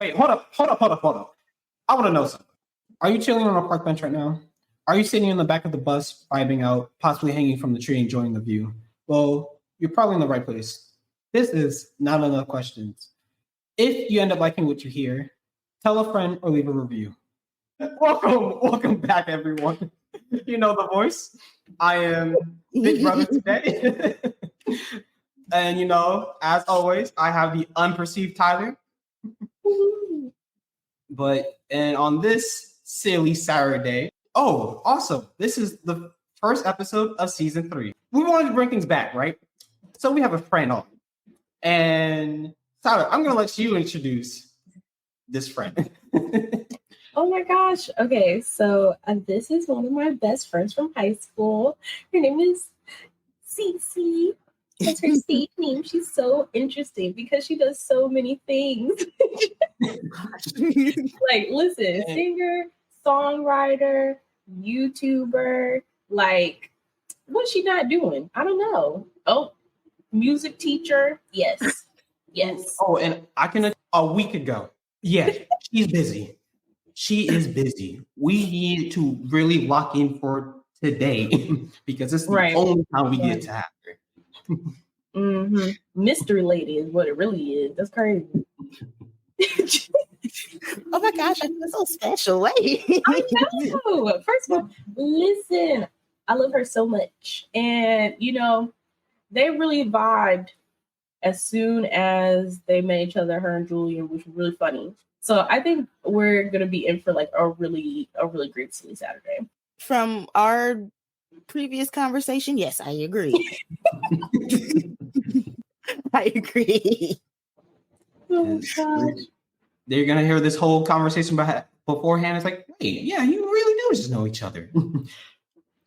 Wait, hold up. I want to know something. Are you chilling on a park bench right now? Are you sitting in the back of the bus, vibing out, possibly hanging from the tree, enjoying the view? Well, you're probably in the right place. This is Not Enough Questions. If you end up liking what you hear, tell a friend or leave a review. Welcome back, everyone. You know the voice. I am Big Brother today. And as always, I have the unperceived Tyler. And on this silly Saturday, also, this is the first episode of season 3. We wanted to bring things back, right? So we have a friend on. And Tyler, I'm going to let you introduce this friend. Oh my gosh. Okay, so this is one of my best friends from high school. Her name is Cici. That's her stage name. She's so interesting because she does so many things. Like, listen, singer, songwriter, YouTuber. Like, what's she not doing? I don't know. Oh, music teacher. Yes. Oh, and a week ago. Yeah, she's busy. She is busy. We need to really lock in for today because it's the only time we get to have her. Mm-hmm. Mystery lady is what it really is. That's crazy. Oh my gosh, I feel so special. Wait. I know. First of all, listen, I love her so much. And, they really vibed as soon as they met each other, her and Julian, which was really funny. So I think we're going to be in for like a really great silly Saturday. From our previous conversation, yes, I agree. I agree. Oh gosh. They're gonna hear this whole conversation beforehand. It's like, wait, yeah, you really do just know each other.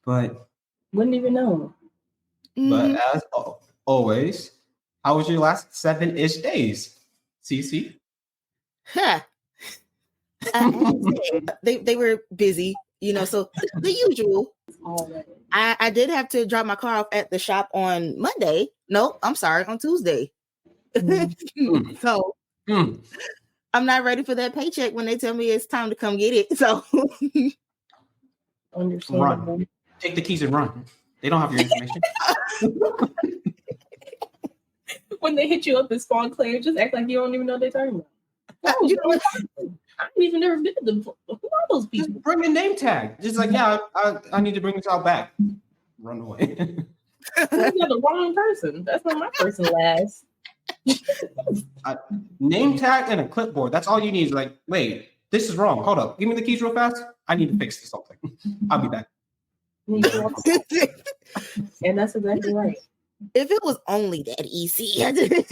But wouldn't even know. But as always, how was your last 7-ish days, Cici? Huh. They were busy, so the usual. I did have to drop my car off at the shop on Monday. No, I'm sorry, on Tuesday. So I'm not ready for that paycheck when they tell me it's time to come get it. So understandable. Run. Take the keys and run. They don't have your information. When they hit you up in Spawn Clay, just act like you don't even know what they're talking about. You know what? I've even never been to them. Who are those people? Just bring a name tag. Just like, yeah, I need to bring this out back. Run away. You're the wrong person. That's not my person last. Name tag and a clipboard. That's all you need. Is like, wait, this is wrong. Hold up. Give me the keys real fast. I need to fix this something. I'll be back. And that's exactly right. If it was only that easy. If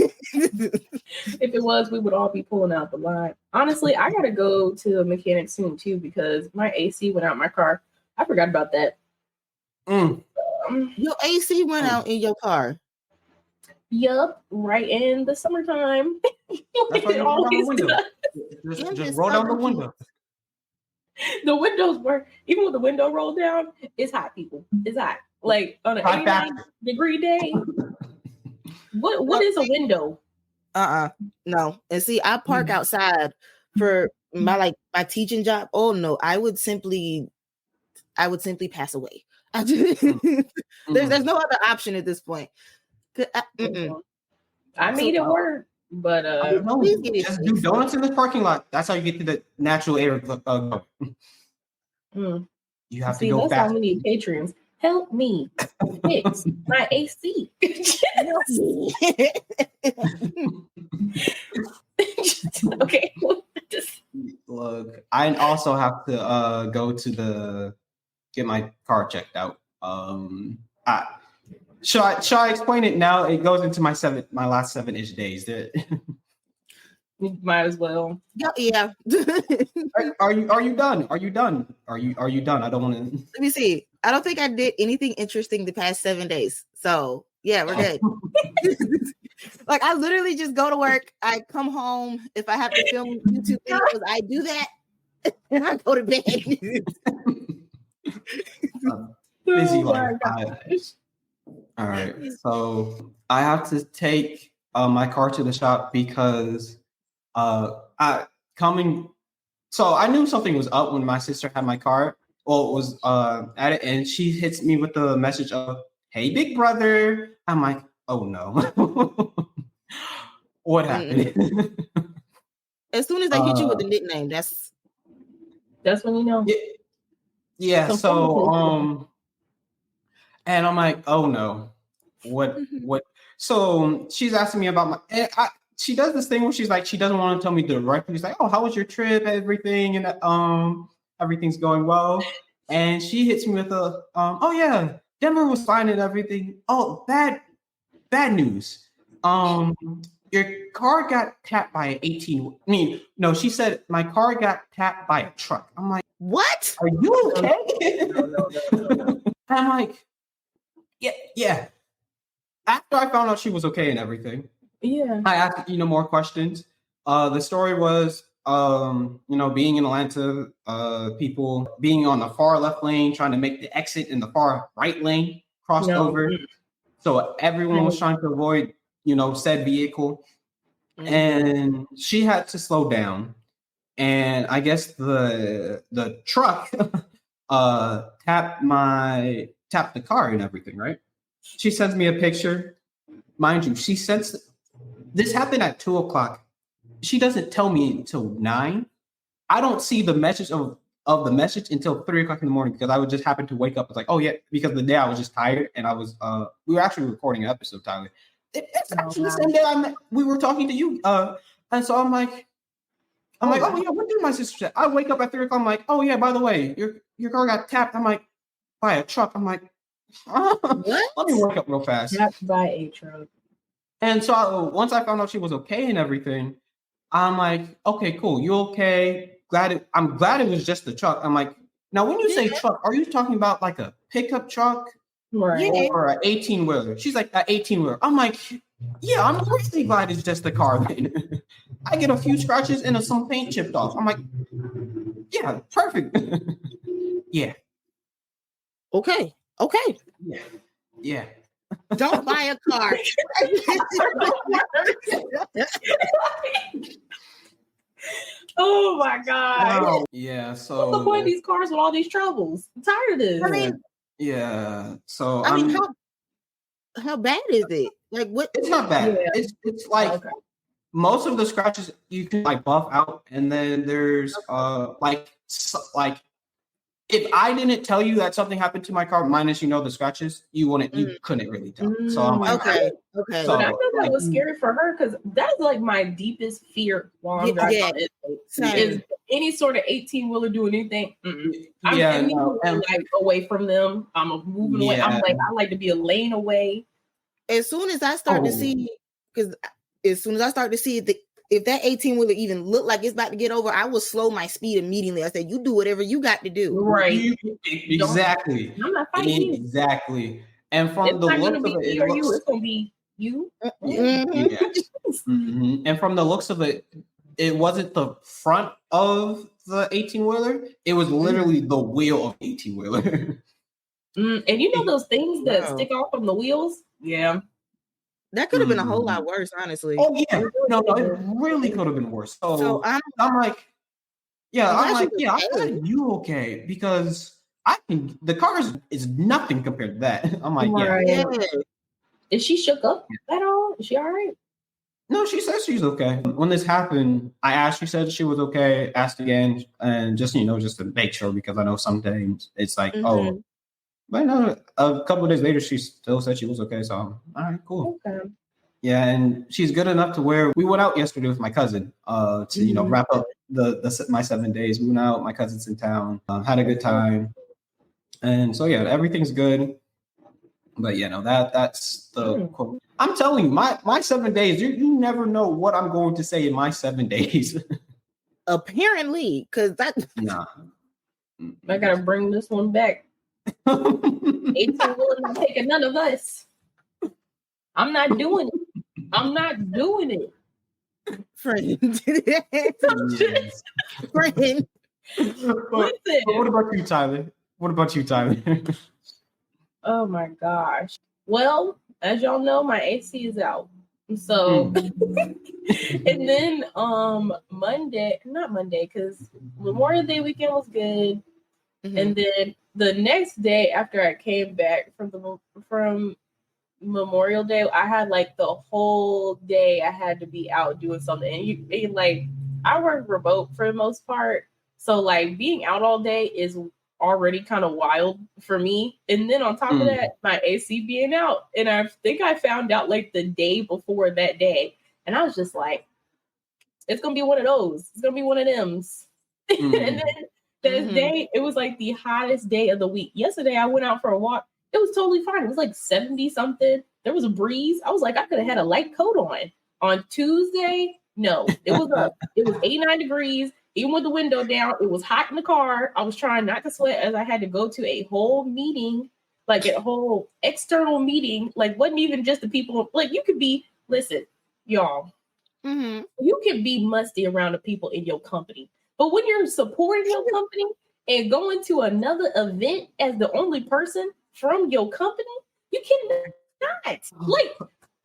it was, we would all be pulling out the line. Honestly, I gotta go to a mechanic soon too because my AC went out in my car. I forgot about that. Your AC went out in your car. Yup, right in the summertime. That's why you roll down the window. Just roll down the window. The windows were, even with the window rolled down, it's hot, people. It's hot. Like on an 89-degree day. What is a window? No. And see, I park outside for my teaching job. Oh no, I would simply pass away. There's no other option at this point. I made it work, but just do donuts in the parking lot. That's how you get to the natural air. You have to go that's fast. how we need patrons. Help me fix my AC. Okay. Look, I also have to go to get my car checked out. Shall I explain it now? It goes into my last 7-ish days. You might as well. Yeah. Are you done? Are you done? Are you done? I don't want to. Let me see. I don't think I did anything interesting the past 7 days. So yeah, we're good. Like I literally just go to work. I come home. If I have to film YouTube videos, I do that, and I go to bed. Busy life. All right. So I have to take my car to the shop because coming. So I knew something was up when my sister had my car. Well, it was at it, and she hits me with the message of, "Hey, big brother." I'm like, "Oh no, what happened?" As soon as they hit you with the nickname, that's when you know. Yeah. Some So and I'm like, "Oh no, what?" So she's asking me about she does this thing where she's like, she doesn't want to tell me directly. She's like, "Oh, how was your trip? Everything and everything's going well." And she hits me with a "Oh yeah, Denver was fine and everything. Oh, bad news. Your car got tapped by an 18. I mean, no, she said my car got tapped by a truck." I'm like, what? "Are you okay?" I'm like, yeah. After I found out she was okay and everything, I asked, more questions. The story was, being in Atlanta, people being on the far left lane, trying to make the exit in the far right lane, crossed over. So everyone was trying to avoid, said vehicle. And she had to slow down. And I guess the truck tapped the car and everything, right? She sends me a picture. Mind you, this happened at 2:00. She doesn't tell me until 9. I don't see the message of the message until 3:00 in the morning, because I would just happen to wake up. It's like, oh yeah, because the day I was just tired, and I was we were actually recording an episode, Tyler. It's actually the same day we were talking to you. And so I'm like, oh yeah, what did my sister say? I wake up at 3:00. I'm like, oh yeah, by the way, your car got tapped. I'm like, by a truck. I'm like, let me wake up real fast. Tapped by a truck. And so once I found out she was okay and everything, I'm like, okay, cool. You okay? I'm glad it was just the truck. I'm like, now when you say truck, are you talking about like a pickup truck, right, or an 18-wheeler? She's like, an 18-wheeler. I'm like, yeah, I'm really glad it's just a car. I get a few scratches and some paint chipped off. I'm like, yeah, perfect. Yeah. Okay. Yeah. Don't buy a car. Oh my God. Wow. Yeah. So what's the point of these cars with all these troubles? I'm tired of this. I mean, yeah. So I mean, how bad is it? Like, what? It's not bad. Yeah. It's like most of the scratches you can like buff out, and then there's like if I didn't tell you that something happened to my car, minus the scratches, you couldn't really tell. So I'm like, okay. So, but I know that was scary for her, because that's like my deepest fear while I'm driving. Is any sort of 18-wheeler doing anything? I'm immediately like away from them. I'm moving away. I'm like, I like to be a lane away. As soon as I start to see, because as soon as I start to see if that 18-wheeler even look like it's about to get over, I will slow my speed immediately. I said, you do whatever you got to do. Right. Exactly. I'm not fighting you. Exactly. And from the looks of it, it's going to be you. And from the looks of it, it wasn't the front of the 18-wheeler. It was literally the wheel of the 18-wheeler. And those things that stick off from the wheels? Yeah. That could have been a whole lot worse, honestly. Oh yeah, no, it really could have been worse. So I'm like, I'm glad you okay, because the car is nothing compared to that. I'm like, yeah. Is she shook up at all? Is she all right? No, she says she's okay. When this happened, I asked. She said she was okay. Asked again, and just just to make sure, because I know sometimes it's like, oh. But no, a couple of days later, she still said she was okay. So, all right, cool. Okay. Yeah, and she's good enough to where we went out yesterday with my cousin to wrap up my 7 days. We went out. My cousin's in town. Had a good time, and so yeah, everything's good. But that's the quote. I'm telling you, my 7 days. You never know what I'm going to say in my 7 days. Apparently, because that. Nah. I gotta bring this one back. 18-wheeler not taking none of us. I'm not doing it. I'm not doing it. Friend. Friend. But what about you, Tyler? Oh my gosh. Well, as y'all know, my AC is out. So, and then Monday, not Monday, because Memorial Day weekend was good. Mhm. And then the next day after I came back from Memorial Day, I had like the whole day I had to be out doing something. And like I work remote for the most part, so like being out all day is already kind of wild for me. And then on top of that, my AC being out, and I think I found out like the day before that day, and I was just like, it's gonna be one of those. It's gonna be one of them's. And then this day, it was like the hottest day of the week. Yesterday, I went out for a walk. It was totally fine. It was like 70 something. There was a breeze. I was like, I could have had a light coat on. On Tuesday, no, it was 89 degrees. Even with the window down, it was hot in the car. I was trying not to sweat as I had to go to a whole meeting, like a whole external meeting. Like, wasn't even just the people. Like, you could be, listen, y'all, you can be musty around the people in your company. But when you're supporting your company and going to another event as the only person from your company, you cannot. Like,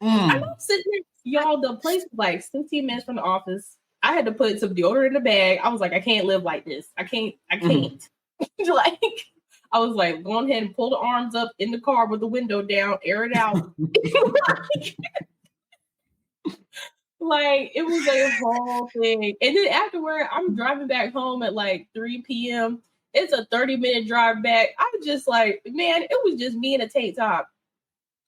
I'm sitting there, y'all, the place was like 15 minutes from the office. I had to put some deodorant in the bag. I was like, I can't live like this. I can't. Like, I was like, go ahead and pull the arms up in the car with the window down, air it out. Like, it was a whole thing. And then afterward, I'm driving back home at like 3 p.m. It's a 30-minute drive back. I was just like, man, it was just me in a tank top.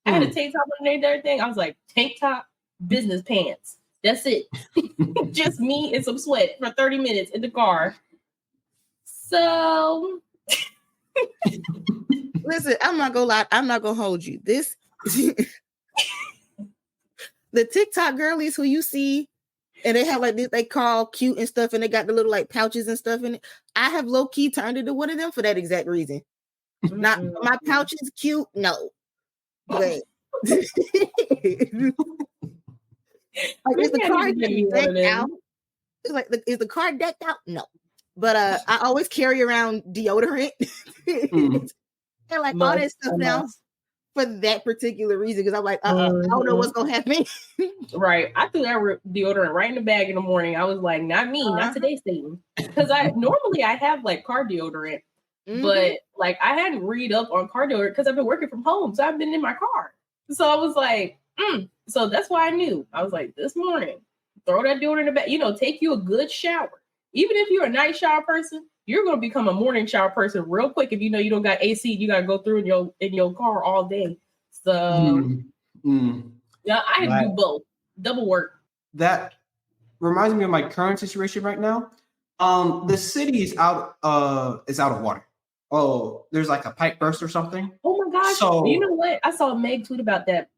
I had a tank top underneath everything. I was like, tank top, business pants. That's it. Just me and some sweat for 30 minutes in the car. So listen, I'm not gonna lie. I'm not gonna hold you. This the TikTok girlies who you see, and they have like this, they call cute and stuff, and they got the little like pouches and stuff in it. I have low key turned into one of them for that exact reason. Not my pouch is cute, no. But like, is the car decked out? It's like, is the car decked out? No. But I always carry around deodorant and like all that stuff now for that particular reason, because I'm like, I don't know what's gonna happen. Right. I threw that deodorant right in the bag in the morning. I was like, not me, not today, Satan. Because I have like car deodorant, but like I hadn't read up on car deodorant because I've been working from home, so I've been in my car. So I was like, so that's why I knew. I was like, this morning, throw that deodorant in the bag. You know, take you a good shower. Even if you're a night shower person, you're gonna become a morning shower person real quick if you know you don't got AC. You gotta go through in your car all day. So yeah, I had to do both, double work. That reminds me of my current situation right now. The city is out of water. Oh, there's like a pipe burst or something. Oh my gosh! So, you know what? I saw Meg tweet about that.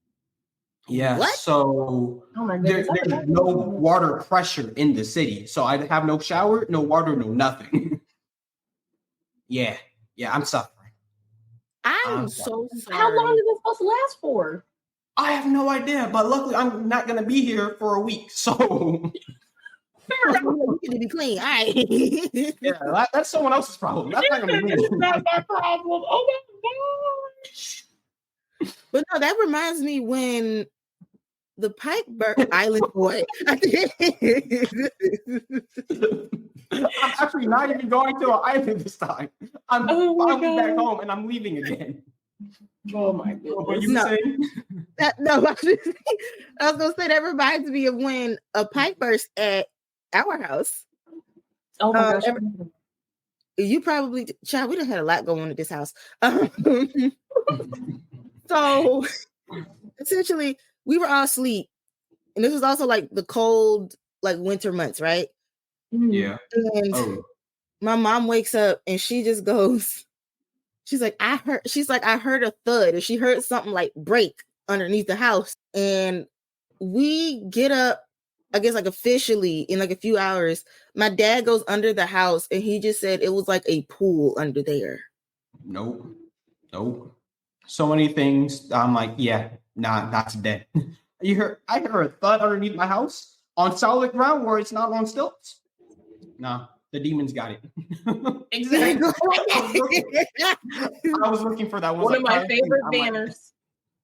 Yeah. What? So there's no water pressure in the city. So I have no shower, no water, no nothing. Yeah, I'm suffering. I'm so sorry. How long is it supposed to last for? I have no idea, but luckily I'm not gonna be here for a week, so you need to be clean. All right. Yeah, that's someone else's problem. That's not gonna be me. Not my problem. Oh my gosh! But no, that reminds me when the pipe burst island boy. I'm actually not even going to an island this time. I'm finally back home and I'm leaving again. Oh my goodness. What were you saying? I was gonna say that reminds me of when a pipe burst at our house. Oh my gosh. You probably, child, we done had a lot going on at this house. So essentially we were all asleep, and this was also like the cold, like winter months, right? Yeah. And my mom wakes up and she just goes, she's like, I heard a thud, and she heard something like break underneath the house. And we get up, I guess like officially in like a few hours. My dad goes under the house and he just said it was like a pool under there. Nope. So many things. I'm like, yeah, not today. I heard a thud underneath my house on solid ground where it's not on stilts. No, the demons got it. Exactly. I was looking for that one of my favorite banners.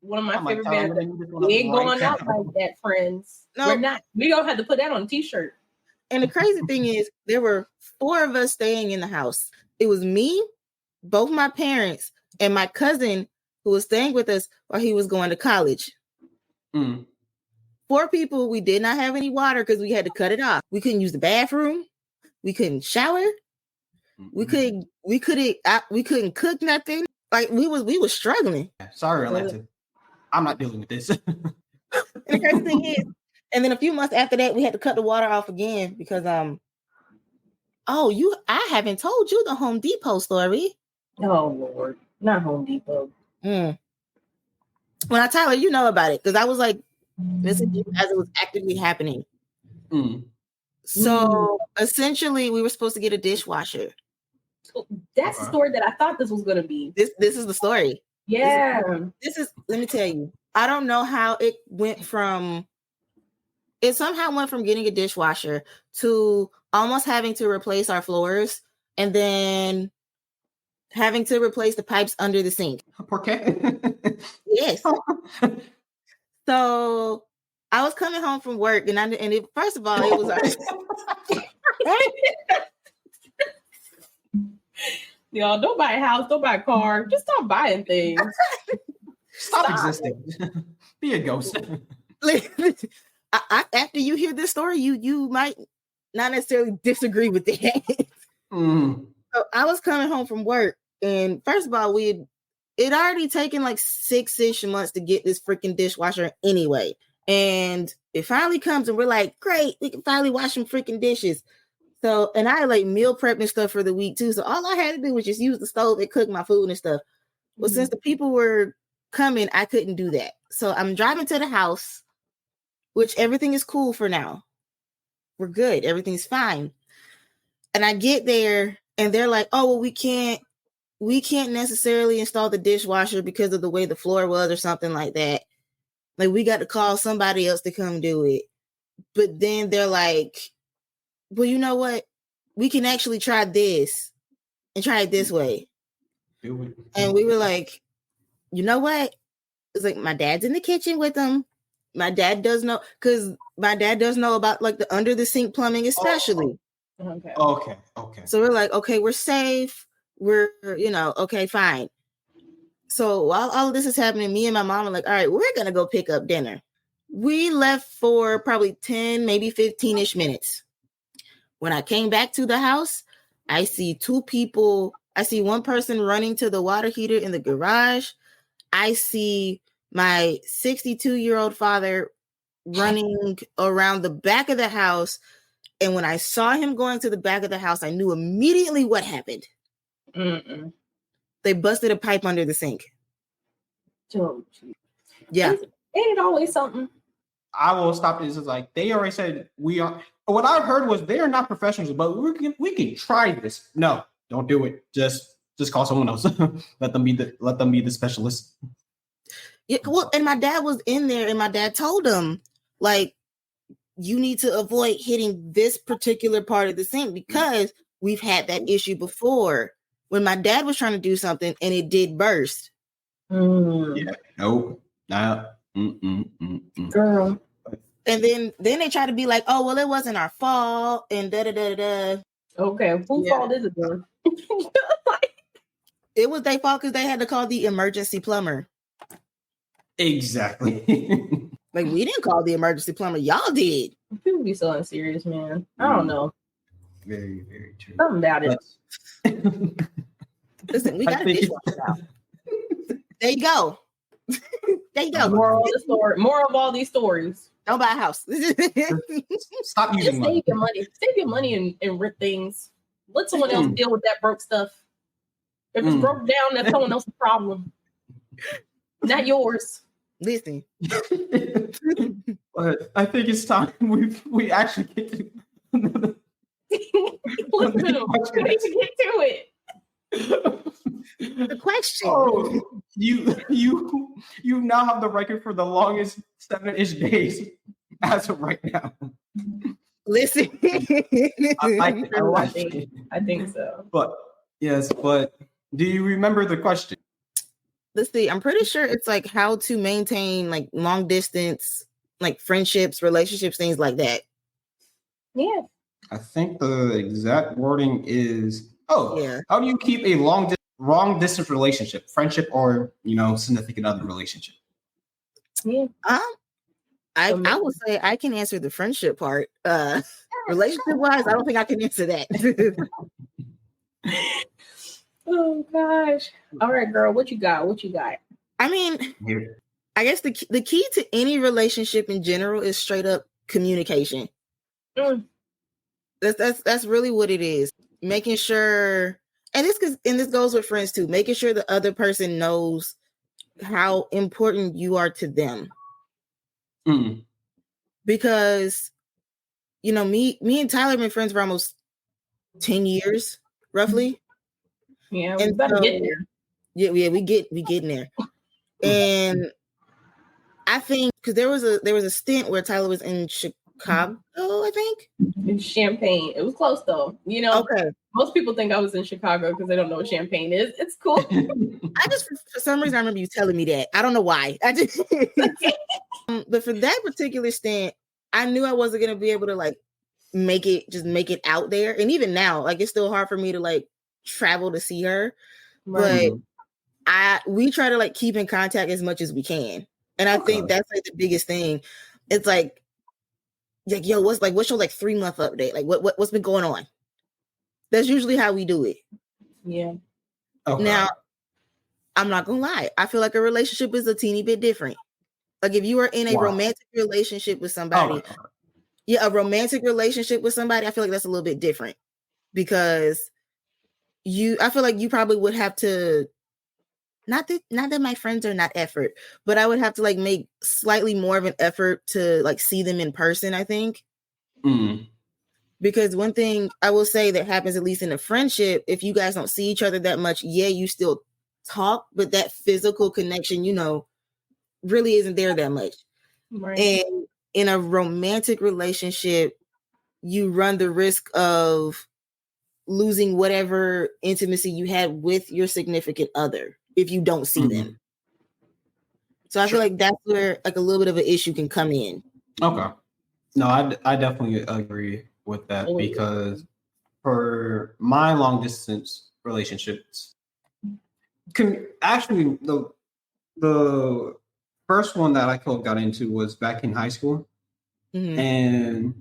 one of my I'm like, favorite bands. We ain't going out like that, friends. No. We're not. We don't have to put that on a t-shirt. And the crazy thing is, there were 4 of us staying in the house. It was me, both my parents, and my cousin who was staying with us while he was going to college. 4 people. We did not have any water because we had to cut it off. We couldn't use the bathroom. We couldn't shower. We couldn't cook nothing. Like we was struggling. Sorry, Atlanta. I'm not dealing with this. And the crazy thing is, and then a few months after that, we had to cut the water off again because I haven't told you the Home Depot story. Oh Lord, not Home Depot. When I tell her, you know about it because I was like, messaging as it was actively happening. So essentially, we were supposed to get a dishwasher. That's the story that I thought this was going to be. This is the story. Yeah. This is. Let me tell you. I don't know how it went from. It somehow went from getting a dishwasher to almost having to replace our floors and then having to replace the pipes under the sink. Okay. Yes. So I was coming home from work, and first of all, it was. Y'all, don't buy a house, don't buy a car. Just stop buying things. Stop existing. Be a ghost. After you hear this story, you might not necessarily disagree with it. So I was coming home from work, and first of all, it already taken like 6-ish months to get this freaking dishwasher anyway. And it finally comes, and we're like, great, we can finally wash some freaking dishes. So, and I like meal prep and stuff for the week too. So all I had to do was just use the stove and cook my food and stuff. But since the people were coming, I couldn't do that. So I'm driving to the house, which everything is cool for now. We're good. Everything's fine. And I get there and they're like, oh, well, we can't necessarily install the dishwasher because of the way the floor was or something like that. Like we got to call somebody else to come do it. But then they're like, well, you know what? We can actually try this and try it this way. And we were like, you know what? It's like my dad's in the kitchen with them. My dad does know about like the under the sink plumbing, especially. Okay. So we're like, okay, we're safe. We're, okay, fine. So while all of this is happening, me and my mom are like, all right, we're going to go pick up dinner. We left for probably 10, maybe 15-ish minutes. When I came back to the house, I see 2 people. I see one person running to the water heater in the garage. I see my 62-year-old father running around the back of the house. And when I saw him going to the back of the house, I knew immediately what happened. They busted a pipe under the sink. Yeah. Ain't it always something? I will stop this. It's like they already said we are. What I heard was they are not professionals, but we can try this. No, don't do it. Just call someone else. let them be the specialist. Yeah, well, and my dad was in there, and my dad told him, like, you need to avoid hitting this particular part of the sink because we've had that issue before when my dad was trying to do something and it did burst. Yeah. Nope. Girl. And then they try to be like, oh, well, it wasn't our fault and da-da-da-da-da. Okay, whose fault is it then? It was their fault because they had to call the emergency plumber. Exactly. Like, we didn't call the emergency plumber. Y'all did. People be so unserious, man. I don't know. Very, very true. Something about it. Listen, we got a dishwasher now. There you go. There you go. Moral of all these stories. Don't buy a house. Stop using money. Save your money. Save your money and rip things. Let someone else deal with that broke stuff. If it's broke down, that's someone else's problem. Not yours. Listen. But I think it's time we actually get to listen. We need to get to it. The question. Oh, you now have the record for the longest 7-ish days as of right now. Listen. I think so. But yes, but do you remember the question? let's see. I'm pretty sure it's like how to maintain like long distance, like friendships, relationships, things like that. Yeah. I think the exact wording is, Yeah. how do you keep a long distance relationship, friendship, or significant other relationship? Yeah. I would say I can answer the friendship part. Relationship wise, I don't think I can answer that. Oh gosh. All right, girl. What you got? I mean, Here. I guess the key to any relationship in general is straight up communication. Mm. That's really what it is. Making sure, and this goes with friends too. Making sure the other person knows how important you are to them. Mm. Because me and Tyler have been friends for almost 10 years, roughly. Yeah, we And better so, get there. yeah, we getting there. And I think because there was a stint where Tyler was in Chicago, I think. In Champaign. It was close though. Okay. Most people think I was in Chicago because they don't know what Champaign is. It's cool. I just, for some reason, I remember you telling me that. I don't know why. I just, but for that particular stint, I knew I wasn't gonna be able to like make it out there. And even now, like it's still hard for me to like travel to see her. Right. But we try to like keep in contact as much as we can. And I think that's like the biggest thing. It's like yo, what's your like 3-month update? Like what's been going on? That's usually how we do it. Yeah. Okay. Now, I'm not gonna lie. I feel like a relationship is a teeny bit different. Like if you are in a romantic relationship with somebody, a romantic relationship with somebody, I feel like that's a little bit different because I feel like you probably would have to, not that my friends are not effort, but I would have to like make slightly more of an effort to like see them in person, I think. Because one thing I will say that happens, at least in a friendship, if you guys don't see each other that much, you still talk, but that physical connection, really isn't there that much. Right. And in a romantic relationship, you run the risk of losing whatever intimacy you had with your significant other if you don't see them. So I feel like that's where like a little bit of an issue can come in. Okay. No, I definitely agree with that because for my long distance relationships, actually the first one that I got into was back in high school. And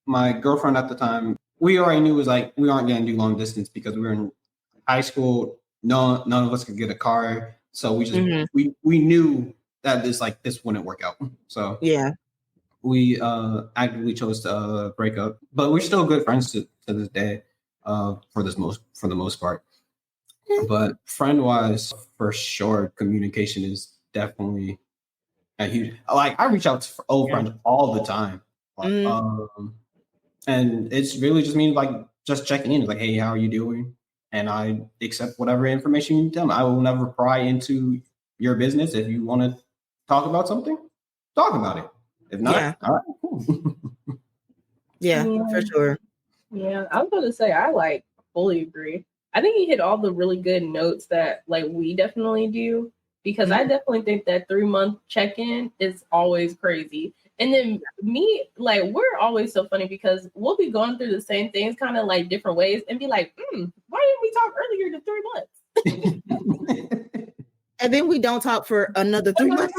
my girlfriend at the time, we already knew was like we aren't going to do long distance because we were in high school. None of us could get a car, so we just we knew that this wouldn't work out. So we actively chose to break up, but we're still good friends to this day. For the most part. But friend wise, for sure, communication is definitely a huge. Like I reach out to old friends all the time. And it's really just means like just checking in, like, hey, how are you doing? And I accept whatever information you tell me. I will never pry into your business. If you want to talk about something, talk about it. If not, all right, cool. For sure. Yeah, I was going to say I like fully agree. I think you hit all the really good notes that like we definitely do because I definitely think that 3-month check-in is always crazy. And then me, like, we're always so funny because we'll be going through the same things kind of like different ways and be like, why didn't we talk earlier than 3 months? And then we don't talk for another 3 months.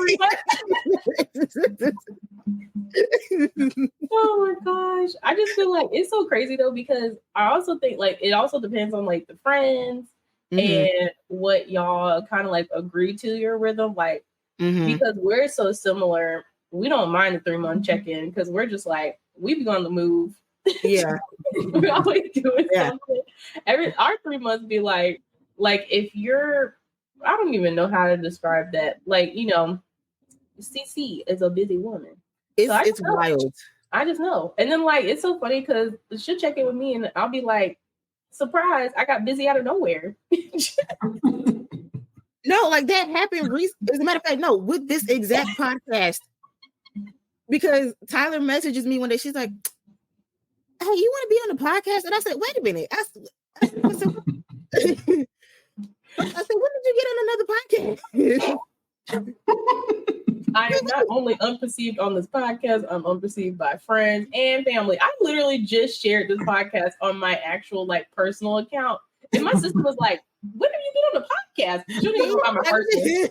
Oh my gosh. I just feel like it's so crazy though, because I also think like it also depends on like the friends and what y'all kind of like agree to your rhythm. Like, because we're so similar, we don't mind the 3-month check-in because we're just like, we be on the move. Yeah. We always doing something. Our 3 months be like if you're, I don't even know how to describe that. Like, Cici is a busy woman. It's wild. I just know. And then like it's so funny because she'll check in with me and I'll be like, surprise, I got busy out of nowhere. No, like that happened recently. As a matter of fact, no, with this exact podcast. Because Tyler messages me one day, she's like, hey, you want to be on the podcast? And I said, wait a minute. I said, when did you get on another podcast? I am not only unperceived on this podcast, I'm unperceived by friends and family. I literally just shared this podcast on my actual like personal account. And my sister was like, when have you been on the podcast? She didn't even know about my personal.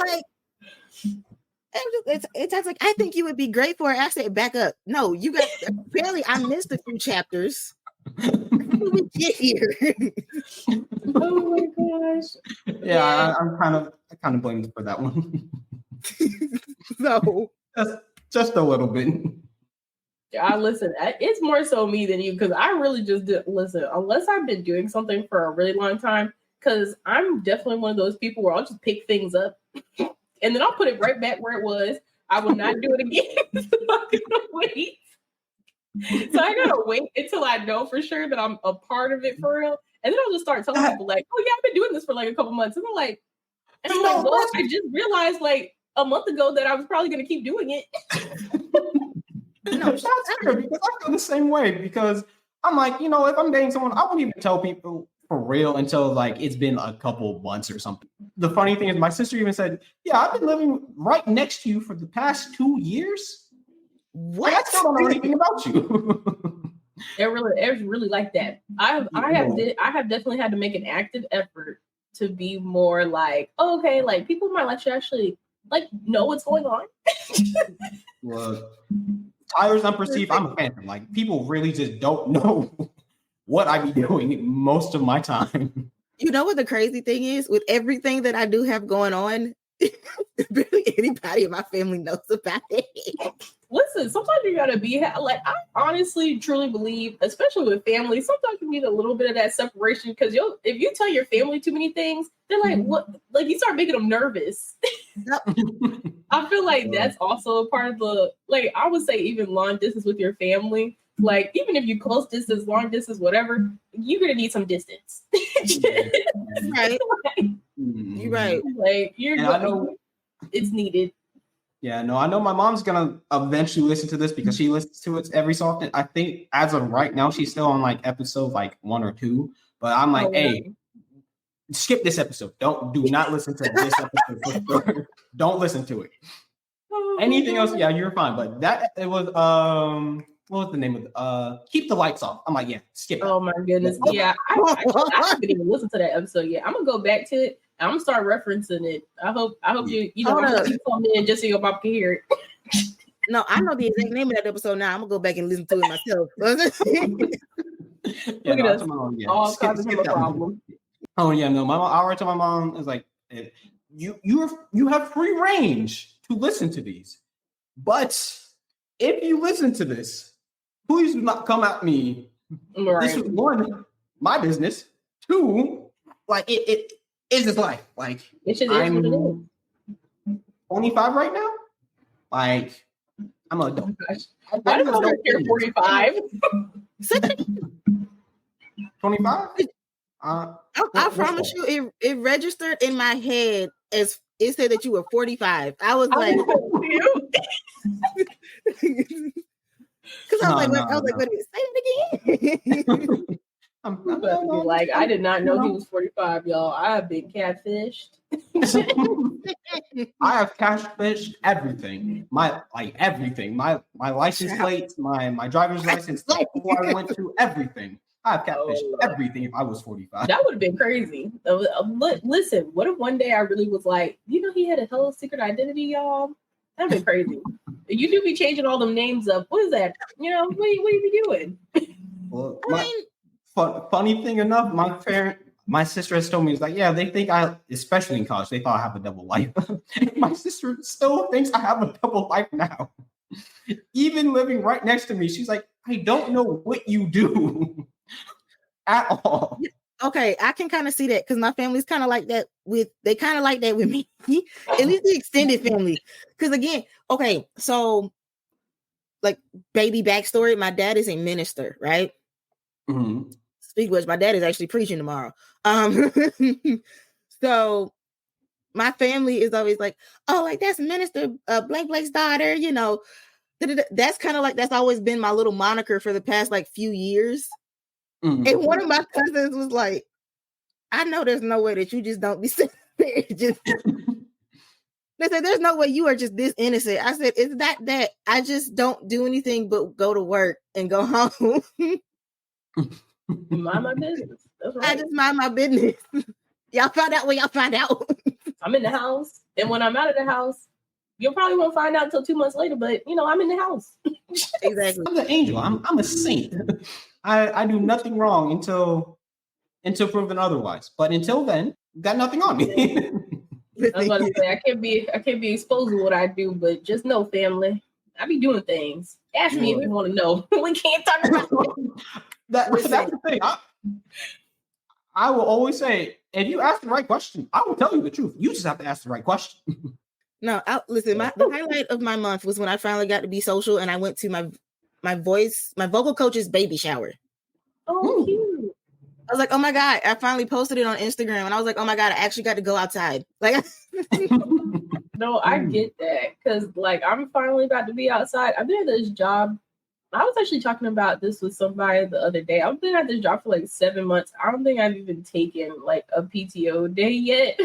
Like, it's like, I think you would be great for it. I said, back up. No, you got apparently I missed a few chapters. How did we get here? Oh my gosh. Yeah, I kind of blamed for that one. No, just a little bit. I listen. It's more so me than you because I really just did listen. Unless I've been doing something for a really long time, because I'm definitely one of those people where I'll just pick things up and then I'll put it right back where it was. I will not do it again. I'm gonna wait. So I gotta wait until I know for sure that I'm a part of it for real, and then I'll just start telling people like, "Oh yeah, I've been doing this for like a couple months," and I'm like, "Well, I just realized like a month ago that I was probably gonna keep doing it." No, that's fair because I feel the same way because I'm like, you know, if I'm dating someone, I won't even tell people for real until like it's been a couple months or something. The funny thing is, my sister even said, "Yeah, I've been living right next to you for the past 2 years." what? I still don't know anything about you. It's really like that. I have definitely had to make an active effort to be more like, oh, okay, like people in my life should actually like know what's going on. Well, Tyler's unperceived. I'm a phantom. Like people really just don't know what I be doing most of my time. You know what the crazy thing is? With everything that I do have going on, barely anybody in my family knows about it. Listen, sometimes you gotta be like, I honestly truly believe, especially with family, sometimes you need a little bit of that separation because if you tell your family too many things, they're like, what? Like you start making them nervous. I feel like that's also a part of the, like, I would say even long distance with your family. Like, even if you close distance, long distance, whatever, you're gonna need some distance. Right. You're right. Like I know it's needed. Yeah, no, I know my mom's gonna eventually listen to this because she listens to it every so often. I think as of right now, she's still on like episode like 1 or 2. But I'm like, hey, skip this episode. Do not listen to this episode. Don't listen to it. Anything else? Yeah, you're fine. But that it was what was the name of it? Keep the Lights Off. I'm like, yeah, skip it. Oh my goodness. Yeah, I haven't even listened to that episode yet. I'm gonna go back to it. I'm gonna start referencing it. I hope you know you come in just so your mom can hear it. No, I know the exact name of that episode now. I'm gonna go back and listen to it myself. Yeah, Look at us. All kinds of problem. Oh yeah, no, my mom, I write to my mom is like, you have free range to listen to these, but if you listen to this, please do not come at me. Right. This was 1, my business. 2, like it is his life. Like it just I'm is what it is. 25 right now. Like I'm an adult. Why do I care 45? 25? I promise you, it registered in my head as it said that you were 45. I was like, because I was like, wait, say it again. I did not know he was 45, y'all. I have been catfished. I have catfished everything. Everything. My license plates, my driver's license, who I went to, everything. I have catfished everything if I was 45. That would have been crazy. Listen, what if one day I really was like, you know, he had a Hello Secret identity, y'all? That'd been crazy. You do be changing all them names up. What is that? You know, what you be doing? Well, funny thing enough, my sister has told me, it's like, yeah, they think especially in college, they thought I have a double life. My sister still thinks I have a double life now. Even living right next to me, she's like, I don't know what you do at all. Okay, I can kind of see that because my family's kind of like that with me. At least the extended family. Because again, okay, so like baby backstory, my dad is a minister, right? Mm-hmm. Speak which, my dad is actually preaching tomorrow. So my family is always like, oh, like that's Minister blank blank's daughter, you know. That's kind of like that's always been my little moniker for the past like few years. And one of my cousins was like, I know there's no way that you just don't be sitting there. Just they said, there's no way you are just this innocent. I said, it's not that. I just don't do anything but go to work and go home. Mind my business. That's right. I just mind my business. Y'all find out when y'all find out. I'm in the house, and when I'm out of the house, you probably won't find out until 2 months later. But I'm in the house. Exactly. I'm an angel. I'm a saint. I do nothing wrong until proven otherwise. But until then, got nothing on me. I was about to say I can't be exposed to what I do, but just know, family, I be doing things. Ask me if you want to know. We can't talk about that's the thing. I will always say, if you ask the right question, I will tell you the truth. You just have to ask the right question. No, listen. The highlight of my month was when I finally got to be social, and I went to my vocal coach's baby shower. Oh, cute! I was like, oh my god! I finally posted it on Instagram, and I was like, oh my god! I actually got to go outside. Like, no, I get that because I'm finally about to be outside. I've been at this job. I was actually talking about this with somebody the other day. I've been at this job for 7 months. I don't think I've even taken a PTO day yet,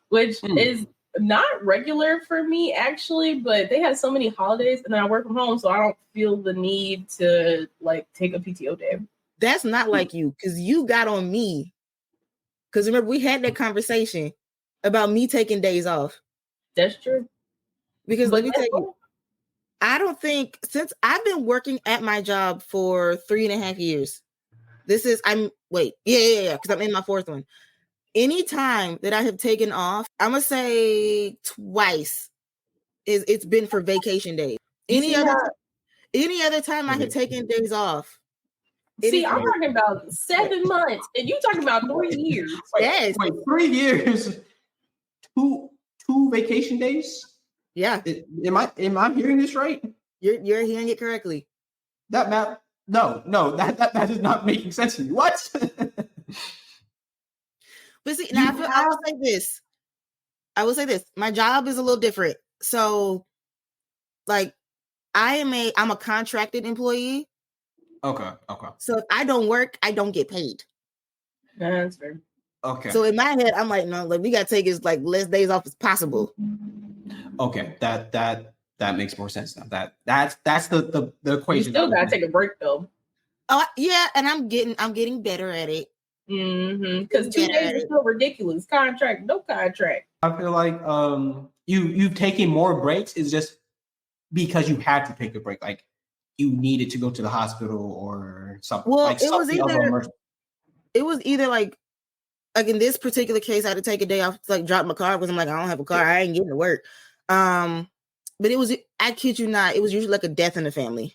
which is not regular for me actually, but they have so many holidays and then I work from home, so I don't feel the need to take a PTO day. That's not like you, because you got on me. Because remember, we had that conversation about me taking days off. That's true. Because let me tell you, I don't think, since I've been working at my job for 3.5 years, because I'm in my fourth one. Anytime that I have taken off, I'm gonna say twice it's been for vacation days. Any other time I have taken days off. See, I'm talking about 7 months, and you talking about 3 years. Yes. Wait, 3 years, two vacation days. Yeah. Am I hearing this right? You're hearing it correctly. That math? No, that is not making sense to me. What? But see, now I will say this. My job is a little different. So, I'm a contracted employee. Okay. So if I don't work, I don't get paid. That's fair. Okay. So in my head, I'm like, no, we gotta take as less days off as possible. Okay, that makes more sense now. That's the equation. You still gotta take a break though. Oh yeah, and I'm getting better at it. Because 2 days is still ridiculous. Contract, no contract. I feel like you've taken more breaks is just because you had to take a break, you needed to go to the hospital or something. Well, it was either in this particular case, I had to take a day off to drop my car because I'm I don't have a car. I ain't getting to work. But it was, I kid you not, it was usually a death in the family.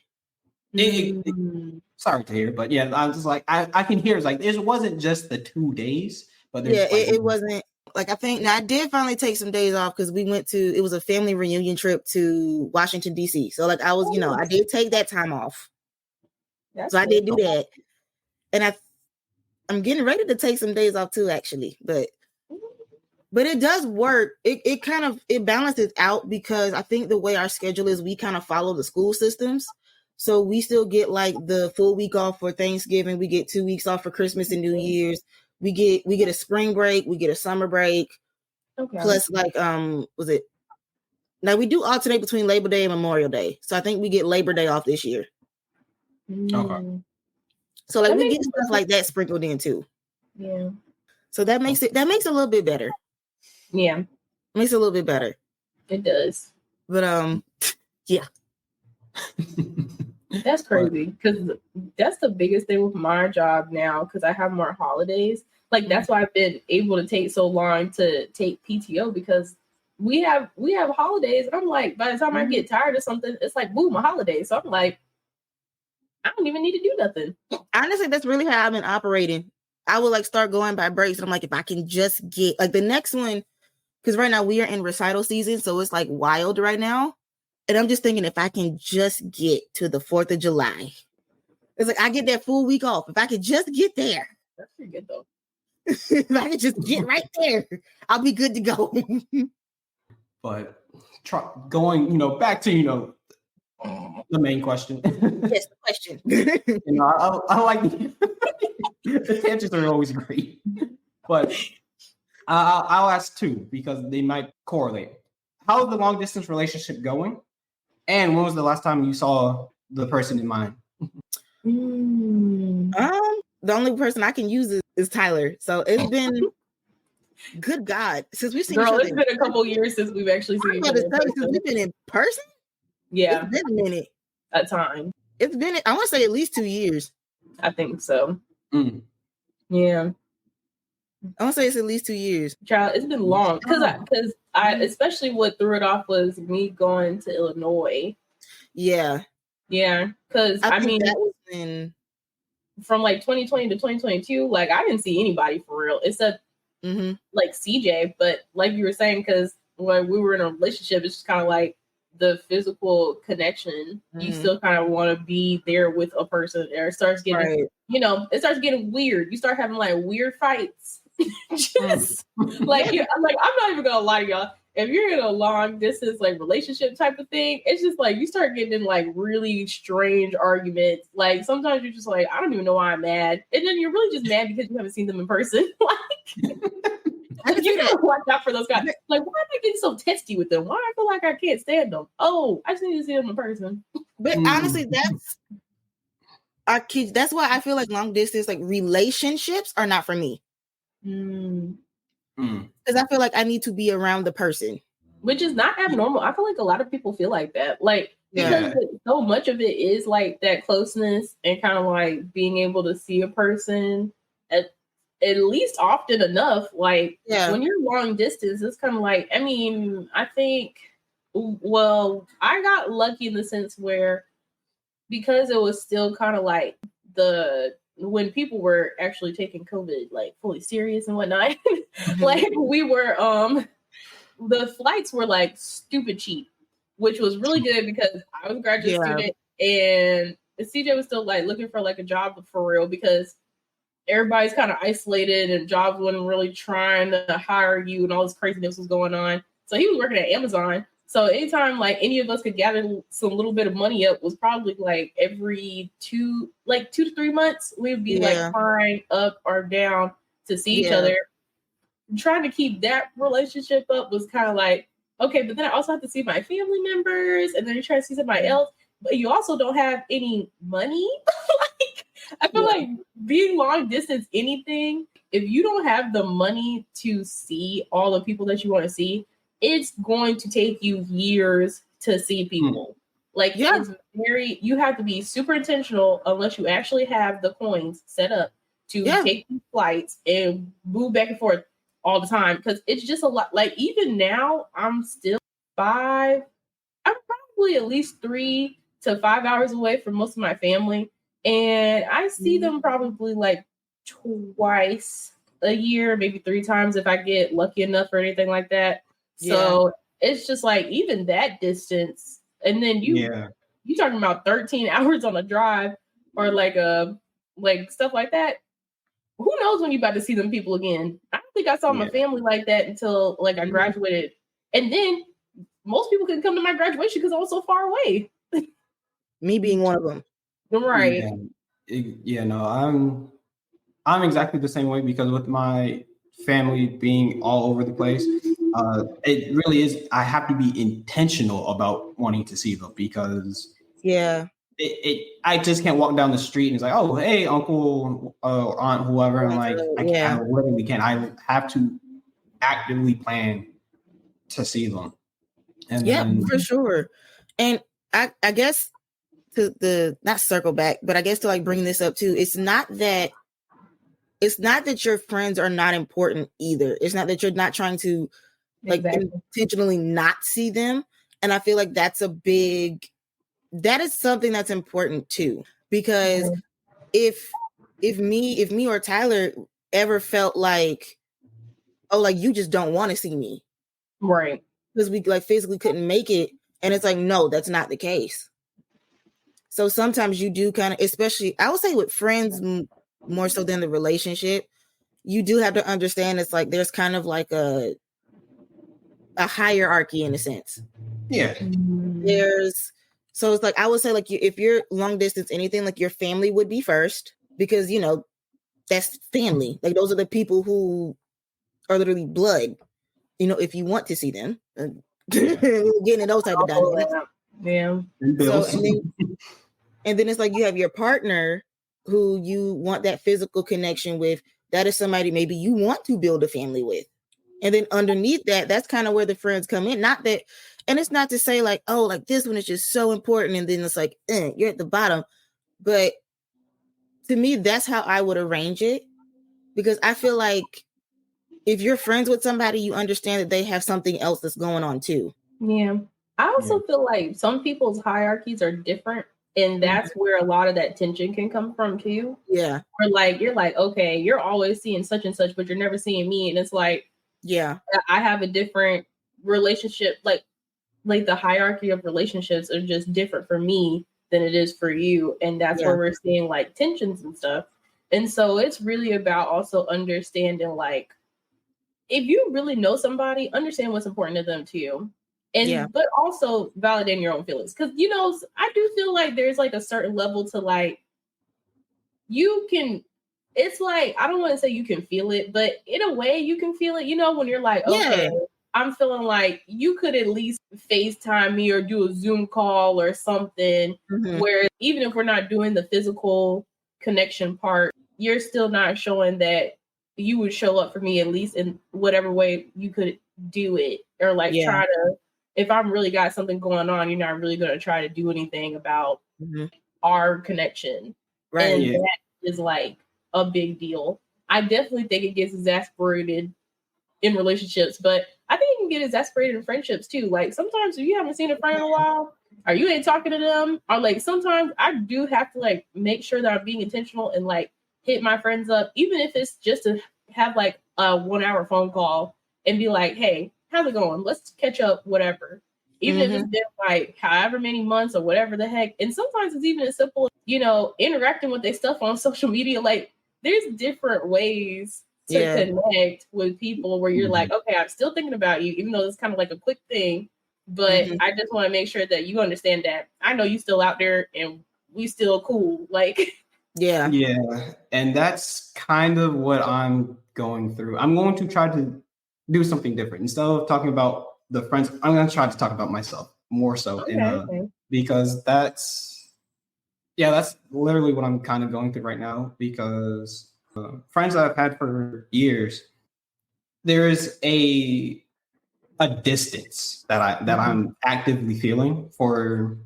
Sorry to hear, but yeah, I'm just I can hear it wasn't just the 2 days, but it wasn't I think now I did finally take some days off because it was a family reunion trip to Washington DC. So I was, I did take that time off. So I did do that, and I'm getting ready to take some days off too, actually, but it does work. It kind of balances out because I think the way our schedule is, we kind of follow the school systems. So we still get the full week off for Thanksgiving. We get 2 weeks off for Christmas and New Year's. We get a spring break. We get a summer break. Okay. Plus was it? Now we do alternate between Labor Day and Memorial Day. So I think we get Labor Day off this year. Okay. So we get stuff like that sprinkled in too. Yeah. So that makes it a little bit better. Yeah. It makes it a little bit better. It does. But yeah. That's crazy because that's the biggest thing with my job now because I have more holidays. That's why I've been able to take so long to take PTO because we have holidays. And I'm by the time I get tired of something, it's boom, a holiday. So I'm I don't even need to do nothing. Honestly, that's really how I've been operating. I will if I can just get the next one, because right now we are in recital season, so it's wild right now. And I'm just thinking if I can just get to the 4th of July. It's I get that full week off. If I could just get there. That's pretty good though. If I could just get right there, I'll be good to go. But going, back to, the main question. Yes, the question. I like The tangents are always great. But I'll ask two because they might correlate. How is the long distance relationship going? And when was the last time you saw the person in mind? The only person I can use is Tyler. So it's been good God since we've seen each Girl, other. it's been a couple years since we've actually seen I'm each about other. to say, since we've been in person. Yeah, It's been a minute. a time. It's been, I want to say, at least 2 years. I think so. Mm. Yeah, I want to say it's at least 2 years. child, it's been long because I especially what threw it off was me going to Illinois. Yeah, Yeah, because I think mean, that was in from like 2020 to 2022, like I didn't see anybody for real except like CJ. But like you were saying, because when we were in a relationship, it's just kind of like the physical connection. You still kind of want to be there with a person, or it starts getting, it starts getting weird. You start having like weird fights. Just like I'm not even gonna lie to y'all. If you're in a long distance like relationship type of thing, it's just like you start getting in like really strange arguments. Like sometimes you're just like, I don't even know why I'm mad, and then you're really just mad because you haven't seen them in person. Like you gotta watch out for those guys. Like, why am I getting so testy with them? Why I feel like I can't stand them? Oh, I just need to see them in person. But honestly, that's why I feel like long distance like relationships are not for me. Because I feel like I need to be around the person, which is not abnormal. I feel like a lot of people feel like that, like because so much of it is like that closeness and kind of like being able to see a person at least often enough. Like when you're long distance, it's kind of like, I mean, I think, well, I got lucky in the sense where because it was still kind of like when people were actually taking COVID like fully serious and whatnot, like we were, the flights were like stupid cheap, which was really good because I was a graduate student and CJ was still like looking for like a job for real because everybody's kind of isolated and jobs wasn't really trying to hire you and all this craziness was going on. So he was working at Amazon. So anytime like any of us could gather some little bit of money up was probably like every 2 to 3 months, we'd be like flying up or down to see each other. Trying to keep that relationship up was kind of like, okay, but then I also have to see my family members and then you try to see somebody else, but you also don't have any money. Like, I feel like being long distance, anything, if you don't have the money to see all the people that you want to see, it's going to take you years to see people. Like it's you have to be super intentional unless you actually have the coins set up to take these flights and move back and forth all the time. Because it's just a lot. Like even now, I'm probably at least 3 to 5 hours away from most of my family. And I see them probably like twice a year, maybe 3 times if I get lucky enough or anything like that. So it's just like even that distance, and then you talking about 13 hours on a drive or like stuff like that. Who knows when you about to see them people again? I don't think I saw my family like that until like I graduated, and then most people couldn't come to my graduation because I was so far away. Me being one of them, right? No, I'm exactly the same way because with my family being all over the place, it really is. I have to be intentional about wanting to see them because I just can't walk down the street and it's like, oh, hey, uncle, aunt, whoever. And like, I literally can't. I have to actively plan to see them. And for sure. And I guess to not circle back, but I guess to like bring this up too, it's not that your friends are not important either. It's not that you're not trying to like intentionally not see them. And I feel like that is something that's important too. Because if me or Tyler ever felt like, oh, like you just don't want to see me. Right. Because we like physically couldn't make it. And it's like, no, that's not the case. So sometimes you do kind of, especially I would say with friends more so than the relationship, you do have to understand it's like there's kind of like a hierarchy in a sense. So it's like I would say like if you're long distance anything, like your family would be first because that's family. Like those are the people who are literally blood. You know, if you want to see them, getting in those type of dynamics. Yeah. So and then it's like you have your partner who you want that physical connection with. That is somebody maybe you want to build a family with. And then underneath that, that's kind of where the friends come in. Not that, and it's not to say like, oh, like this one is just so important. And then it's like, you're at the bottom. But to me, that's how I would arrange it. Because I feel like if you're friends with somebody, you understand that they have something else that's going on too. Yeah. I also feel like some people's hierarchies are different. And that's where a lot of that tension can come from too. Yeah. Or like, you're like, okay, you're always seeing such and such, but you're never seeing me. And it's like, yeah, I have a different relationship. Like the hierarchy of relationships are just different for me than it is for you. And that's where we're seeing like tensions and stuff. And so it's really about also understanding, like, if you really know somebody, understand what's important to them too. And but also validating your own feelings. Because I do feel like there's like a certain level to like you can, it's like, I don't want to say you can feel it, but in a way you can feel it, when you're like, okay, I'm feeling like you could at least FaceTime me or do a Zoom call or something where even if we're not doing the physical connection part, you're still not showing that you would show up for me at least in whatever way you could do it, or like try to, if I'm really got something going on, you're not really going to try to do anything about our connection. Right. And that is like a big deal. I definitely think it gets exasperated in relationships, but I think it can get exasperated in friendships too. Like sometimes if you haven't seen a friend in a while, or you ain't talking to them, or like sometimes I do have to like make sure that I'm being intentional and like hit my friends up, even if it's just to have like a 1 hour phone call and be like, hey, how's it going? Let's catch up, whatever. Even if it's been like however many months or whatever the heck. And sometimes it's even as simple, interacting with their stuff on social media. Like there's different ways to connect with people where you're like, okay, I'm still thinking about you, even though it's kind of like a quick thing. But I just want to make sure that you understand that I know you still out there and we still cool. Like, yeah. And that's kind of what I'm going through. I'm going to try to do something different. Instead of talking about the friends, I'm going to try to talk about myself more so. Because that's literally what I'm kind of going through right now, because friends that I've had for years, there is a distance that I'm actively feeling for.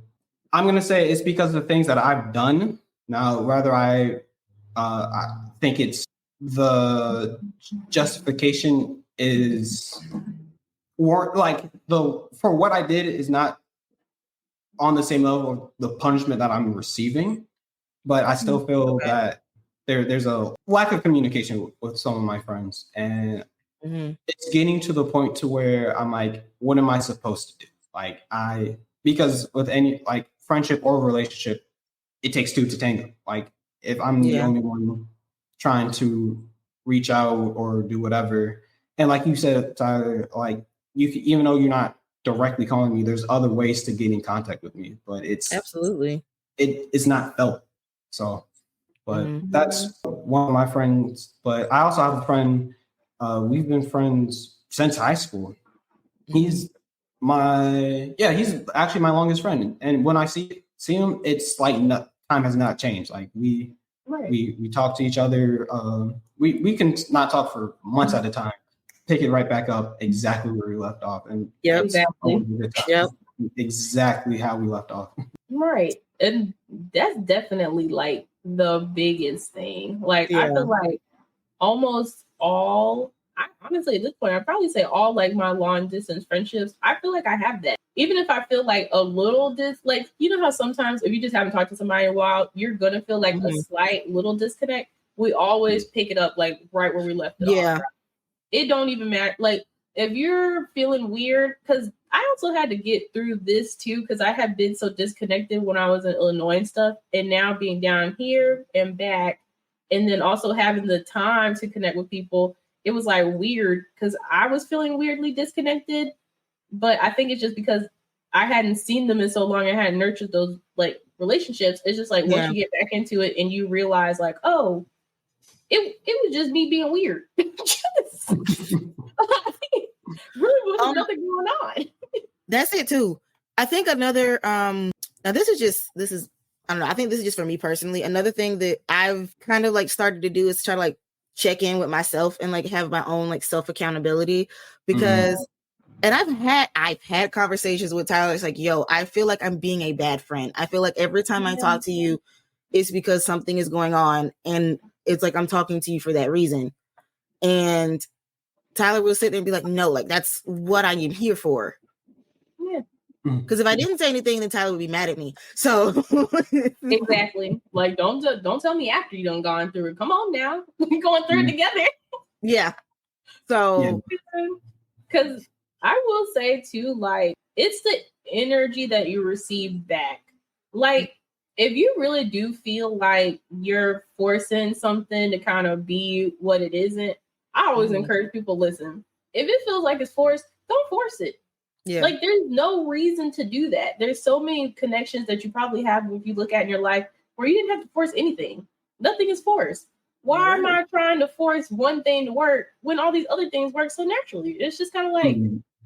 I'm going to say it's because of things that I've done. Now, whether I think it's the justification is, or like for what I did is not on the same level of the punishment that I'm receiving, but I still feel that there's a lack of communication with some of my friends, and it's getting to the point to where I'm like, what am I supposed to do? Like because with any like friendship or relationship, it takes two to tango. Like if I'm the only one trying to reach out or do whatever, and like you said, Tyler, like you can, even though you're not directly calling me, there's other ways to get in contact with me, but it's it's not felt. So, but that's one of my friends. But I also have a friend. We've been friends since high school. He's he's actually my longest friend. And when I see him, it's like time has not changed. Like we talk to each other. We can not talk for months at a time. Pick it right back up exactly where we left off. And exactly how we left off. Right. And that's definitely like the biggest thing. Like I feel like almost all, honestly at this point, I'd probably say all like my long distance friendships, I feel like I have that. Even if I feel like a little like, you know how sometimes if you just haven't talked to somebody in a while, you're gonna feel like a slight little disconnect. We always pick it up like right where we left it off. Right? It don't even matter. Like if you're feeling weird, because I also had to get through this too, because I had been so disconnected when I was in Illinois and stuff, and now being down here and back, and then also having the time to connect with people, it was like weird because I was feeling weirdly disconnected. But I think it's just because I hadn't seen them in so long, I hadn't nurtured those like relationships. It's just like once you get back into it and you realize like, oh, it was just me being weird. Really wasn't nothing going on. That's it too. I think another now this is I don't know, I think this is just for me personally. Another thing that I've kind of like started to do is try to like check in with myself and like have my own like self accountability, because and I've had conversations with Tyler. It's like, yo, I feel like I'm being a bad friend. I feel like every time I talk to you, it's because something is going on, and it's like I'm talking to you for that reason. And Tyler will sit there and be like, no, like that's what I am here for. Yeah. Because if I didn't say anything, then Tyler would be mad at me. So exactly. Like don't tell me after you done gone through it. Come on now. We're going through it together. Yeah. So because I will say too, like it's the energy that you receive back. Like if you really do feel like you're forcing something to kind of be what it isn't, I always encourage people, listen, if it feels like it's forced, don't force it. Yeah. Like there's no reason to do that. There's so many connections that you probably have if you look at in your life where you didn't have to force anything. Nothing is forced. Why am I trying to force one thing to work when all these other things work so naturally? It's just kind of like,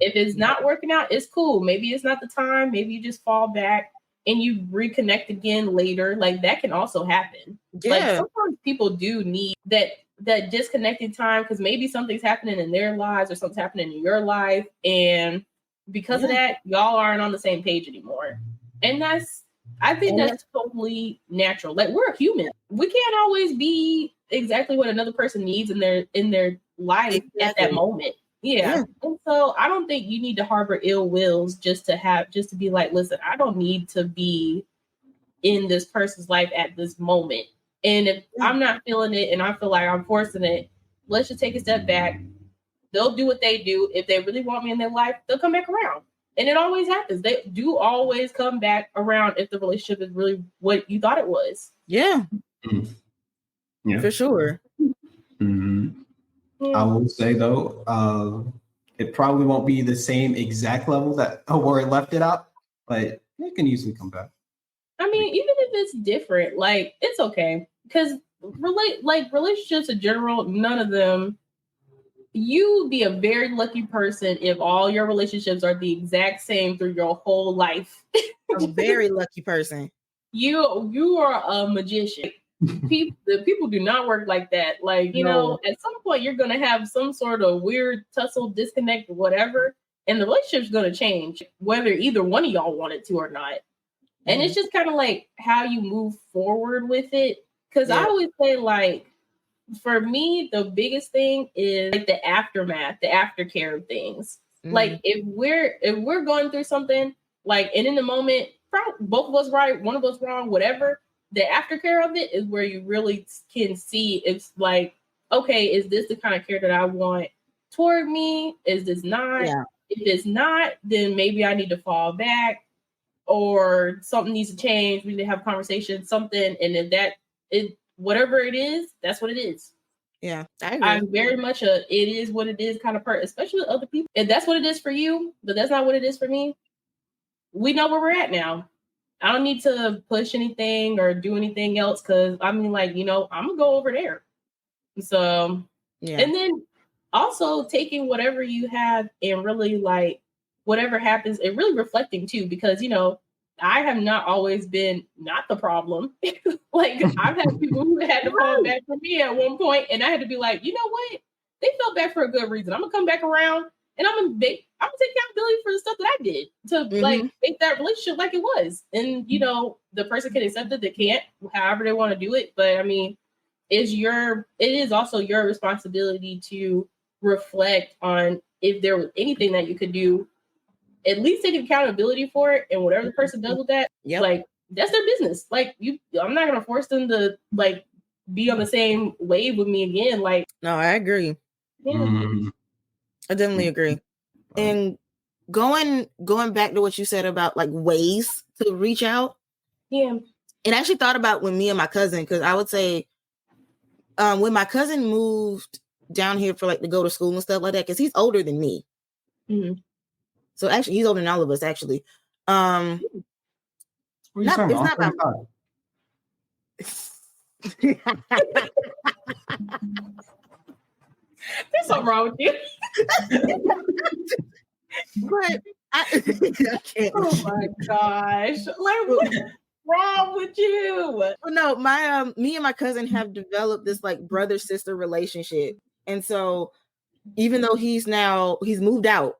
if it's not working out, it's cool. Maybe it's not the time. Maybe you just fall back and you reconnect again later. Like that can also happen. Yeah. Like sometimes people do need that disconnected time because maybe something's happening in their lives or something's happening in your life. And because of that, y'all aren't on the same page anymore. And I think that's totally natural. Like we're human. We can't always be exactly what another person needs in their life at that moment. Yeah. And so I don't think you need to harbor ill wills just to be like, listen, I don't need to be in this person's life at this moment. And if I'm not feeling it and I feel like I'm forcing it, let's just take a step back. They'll do what they do. If they really want me in their life, they'll come back around. And it always happens. They do always come back around if the relationship is really what you thought it was. Yeah. Yeah. For sure. Mm-hmm. Yeah. I will say though, it probably won't be the same exact level that where it left it out, but it can easily come back. I mean, even if it's different, like it's okay. Because relationships in general, none of them, you would be a very lucky person if all your relationships are the exact same through your whole life. A very lucky person. You are a magician. People do not work like that. Like, you know, at some point you're going to have some sort of weird tussle, disconnect, whatever, and the relationship's going to change, whether either one of y'all want it to or not. And it's just kind of like how you move forward with it. Because I always say, like, for me, the biggest thing is like the aftermath, the aftercare of things. Like if we're going through something, like, and in the moment, both of us right, one of us wrong, whatever, the aftercare of it is where you really can see it's like, okay, is this the kind of care that I want toward me? Is this not? Yeah. If it's not, then maybe I need to fall back or something needs to change. We need to have a conversation, something. And if whatever it is, that's what it is. Yeah, I'm very much it is what it is kind of person, especially with other people. If that's what it is for you, but that's not what it is for me, we know where we're at now. I don't need to push anything or do anything else because I mean, like, you know, I'm gonna go over there. So, and then also taking whatever you have and really like whatever happens and really reflecting too, because, you know, I have not always been not the problem. Like I've had people who had to fall back for me at one point, and I had to be like, you know what? They fell back for a good reason. I'm gonna come back around, and I'm gonna take accountability for the stuff that I did to like make that relationship like it was. And you know, the person can accept it, they can't, however they want to do it. But I mean, it is also your responsibility to reflect on if there was anything that you could do. At least take accountability for it, and whatever the person does with that, like that's their business. Like I'm not gonna force them to like be on the same wave with me again. Like, no, I agree. Yeah. I definitely agree. And going back to what you said about like ways to reach out. Yeah. And I actually thought about when me and my cousin, because I would say when my cousin moved down here for like to go to school and stuff like that, because he's older than me. Mm-hmm. So actually, he's older than all of us. Actually, what are you talking about? There's something wrong with you. But I can't. Oh my gosh. Like, what's wrong with you? Well, no, my me and my cousin have developed this like brother sister relationship, and so even though he's moved out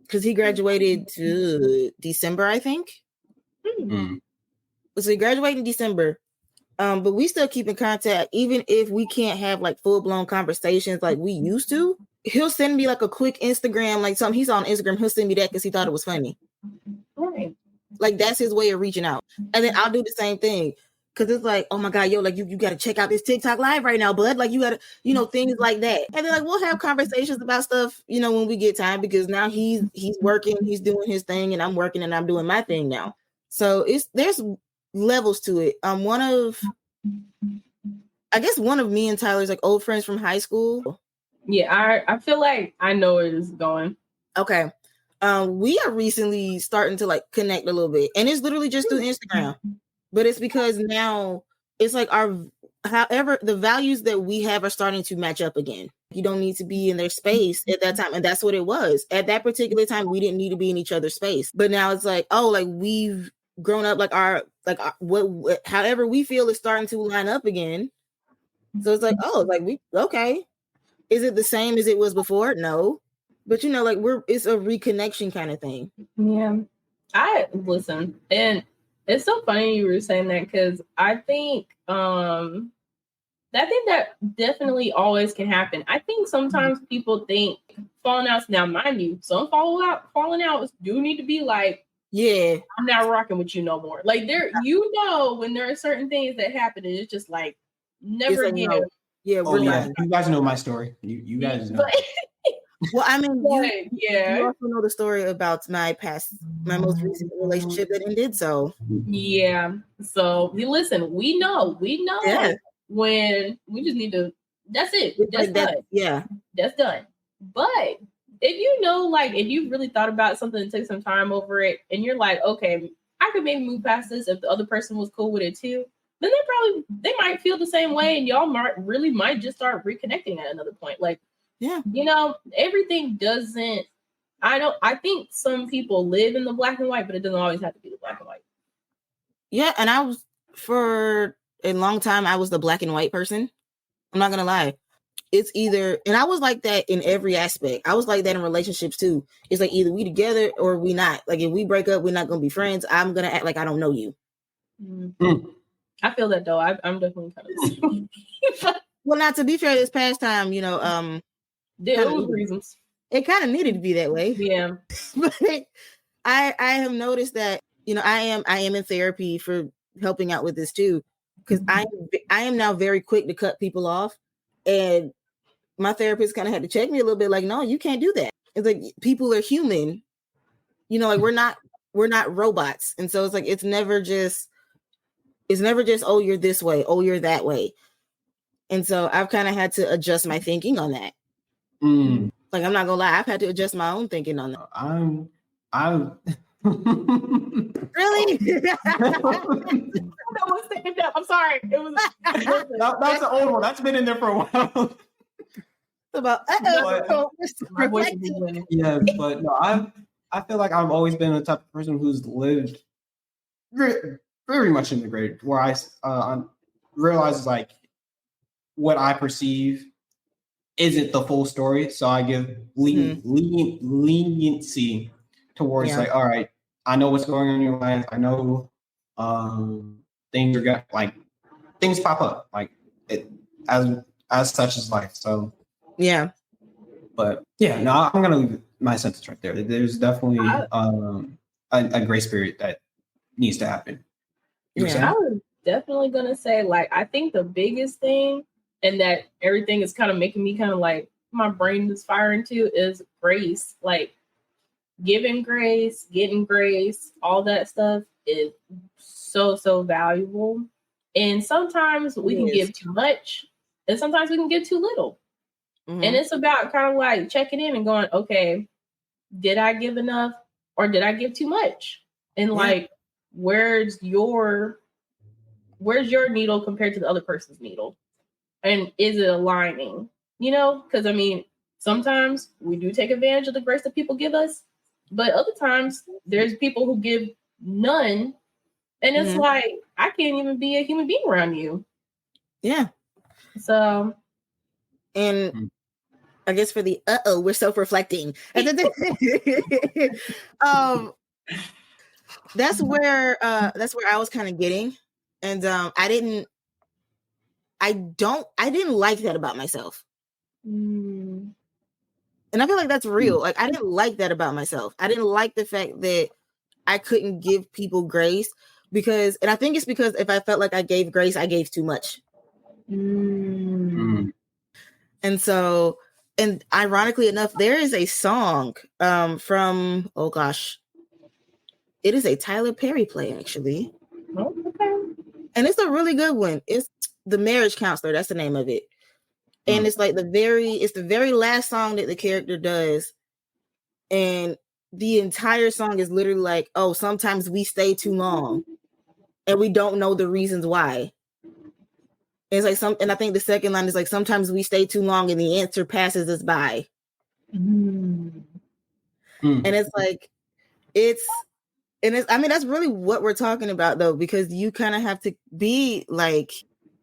because he graduated to December, I think. Mm. So he graduated in December, but we still keep in contact, even if we can't have like full blown conversations like we used to. He'll send me like a quick Instagram, like something he's on Instagram. He'll send me that because he thought it was funny. Right. Like that's his way of reaching out, and then I'll do the same thing. Cause it's like, oh my God, yo, like you got to check out this TikTok live right now, bud. Like you got to, things like that. And then like we'll have conversations about stuff, when we get time, because now he's working, he's doing his thing, and I'm working and I'm doing my thing now. So there's levels to it. One of me and Tyler's like old friends from high school. Yeah, I feel like I know where this is going. Okay. We are recently starting to like connect a little bit, and it's literally just through Instagram. But it's because now it's like however the values that we have are starting to match up again. You don't need to be in their space at that time. And that's what it was. At that particular time, we didn't need to be in each other's space. But now it's like, oh, like we've grown up, what however we feel is starting to line up again. So it's like, oh, like okay. Is it the same as it was before? No. But like it's a reconnection kind of thing. Yeah. I listen, and it's so funny you were saying that because I think that definitely always can happen. I think sometimes people think falling outs, now mind you, some falling outs do need to be like, yeah, I'm not rocking with you no more. Like when there are certain things that happen and it's just like never again. No. Yeah, you guys know my story. You guys know. Well, I mean, you also know the story about my most recent relationship that ended. So yeah. So listen, we know when we just need to. That's it. That's done. Yeah, that's done. But if you really thought about something and took some time over it, and you're like, okay, I could maybe move past this if the other person was cool with it too. Then they might feel the same way, and y'all might just start reconnecting at another point. Like. Yeah. Everything doesn't. I think some people live in the black and white, but it doesn't always have to be the black and white. Yeah, and I was for a long time. I was the black and white person. I'm not gonna lie. It's either, and I was like that in every aspect. I was like that in relationships too. It's like either we together or we not. Like if we break up, we're not gonna be friends. I'm gonna act like I don't know you. Mm-hmm. I feel that though. I'm definitely kind of. Well, not to be fair, this past time, there was reasons. It kind of needed to be that way. Yeah. But I have noticed that, I am in therapy for helping out with this too. Because I am now very quick to cut people off. And my therapist kind of had to check me a little bit like, no, you can't do that. It's like people are human. Like we're not robots. And so it's like it's never just, oh, you're this way, oh, you're that way. And so I've kind of had to adjust my thinking on that. Like I'm not gonna lie, I've had to adjust my own thinking on that. I'm really. I'm sorry. It was that's an old one. That's been in there for a while. About yeah, but no, I feel like I've always been the type of person who's lived very, very much integrated, where I realize like what I perceive isn't the full story, so I give leniency towards like, all right, I know what's going on in your life. I know things are things pop up like it as such as life. So yeah, but yeah, no, I'm gonna leave my sentence right there. There's definitely a grace period that needs to happen. I was definitely gonna say I think the biggest thing. And that everything is kind of making me kind of like my brain is firing too is grace. Like giving grace, getting grace, all that stuff is so valuable. And sometimes we can give too much, and sometimes we can give too little. Mm-hmm. And it's about kind of like checking in and going, okay, did I give enough or did I give too much? And like, where's your needle compared to the other person's needle? And is it aligning? You know, because I mean, sometimes we do take advantage of the grace that people give us, but other times there's people who give none, and it's like I can't even be a human being around you. Yeah. So, and I guess for the we're self-reflecting. That's where I was kind of getting, and I didn't like that about myself. And I feel like that's real. Like, I didn't like that about myself. I didn't like the fact that I couldn't give people grace and I think it's because if I felt like I gave grace, I gave too much. And so, and ironically enough, there is a song from, oh gosh, it is a Tyler Perry play, actually. And it's a really good one. It's The Marriage Counselor. That's the name of it. And it's like the very last song that the character does. And the entire song is literally like, oh, sometimes we stay too long and we don't know the reasons why. And it's like and I think the second line is like, sometimes we stay too long and the answer passes us by. And it's like, I mean, that's really what we're talking about, though, because you kind of have to be like,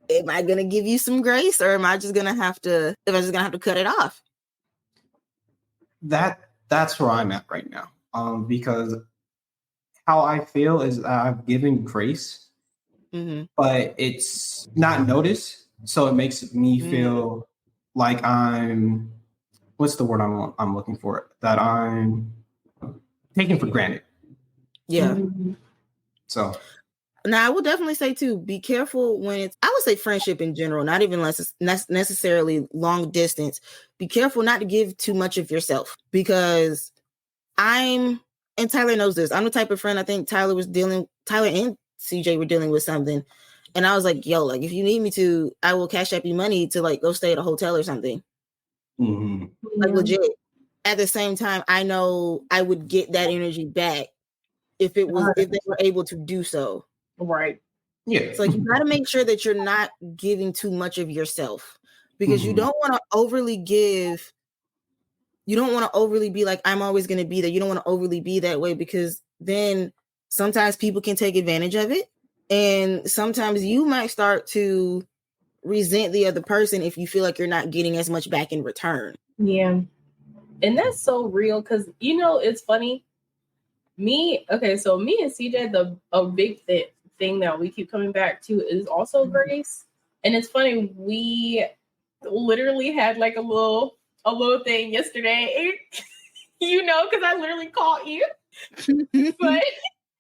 am I going to give you some grace, or am I just going to have to cut it off? That's where I'm at right now. Because how I feel is I've given grace, but it's not noticed. So it makes me feel like I'm, what's the word I'm looking for? That I'm taken for granted. Yeah. So now I will definitely say too, be careful when it's, I would say friendship in general, not even necessarily long distance. Be careful not to give too much of yourself, because and Tyler knows this, I'm the type of friend, I think Tyler and CJ were dealing with something. And I was like, yo, like, if you need me to, I will cash up you money to like go stay at a hotel or something. Like, legit. At the same time, I know I would get that energy back if they were able to do so. Right. Yeah. It's like, you got to make sure that you're not giving too much of yourself, because you don't want to overly give. You don't want to overly be like, I'm always going to be there. You don't want to overly be that way, because then sometimes people can take advantage of it. And sometimes you might start to resent the other person if you feel like you're not getting as much back in return. Yeah. And that's so real, because, you know, it's funny. So me and CJ, a big thing that we keep coming back to is also grace. And it's funny, we literally had like a little thing yesterday, you know, because I literally called you. But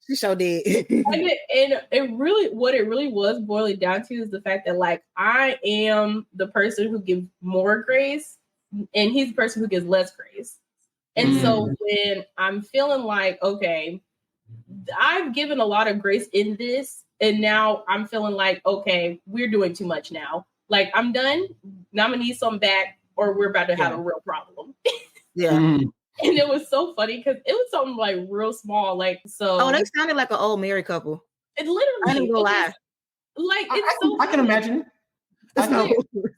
she sure did. and it really, what it really was boiling down to is the fact that, like, I am the person who gives more grace, and he's the person who gives less grace. And so when I'm feeling like, okay, I've given a lot of grace in this, and now I'm feeling like, okay, we're doing too much now. Like, I'm done. Now I'm gonna need some back, or we're about to have a real problem. Yeah. And it was so funny because it was something like real small. Like, so. Oh, they sounded like an old married couple. It literally. I didn't go lie. Like, it's I can imagine.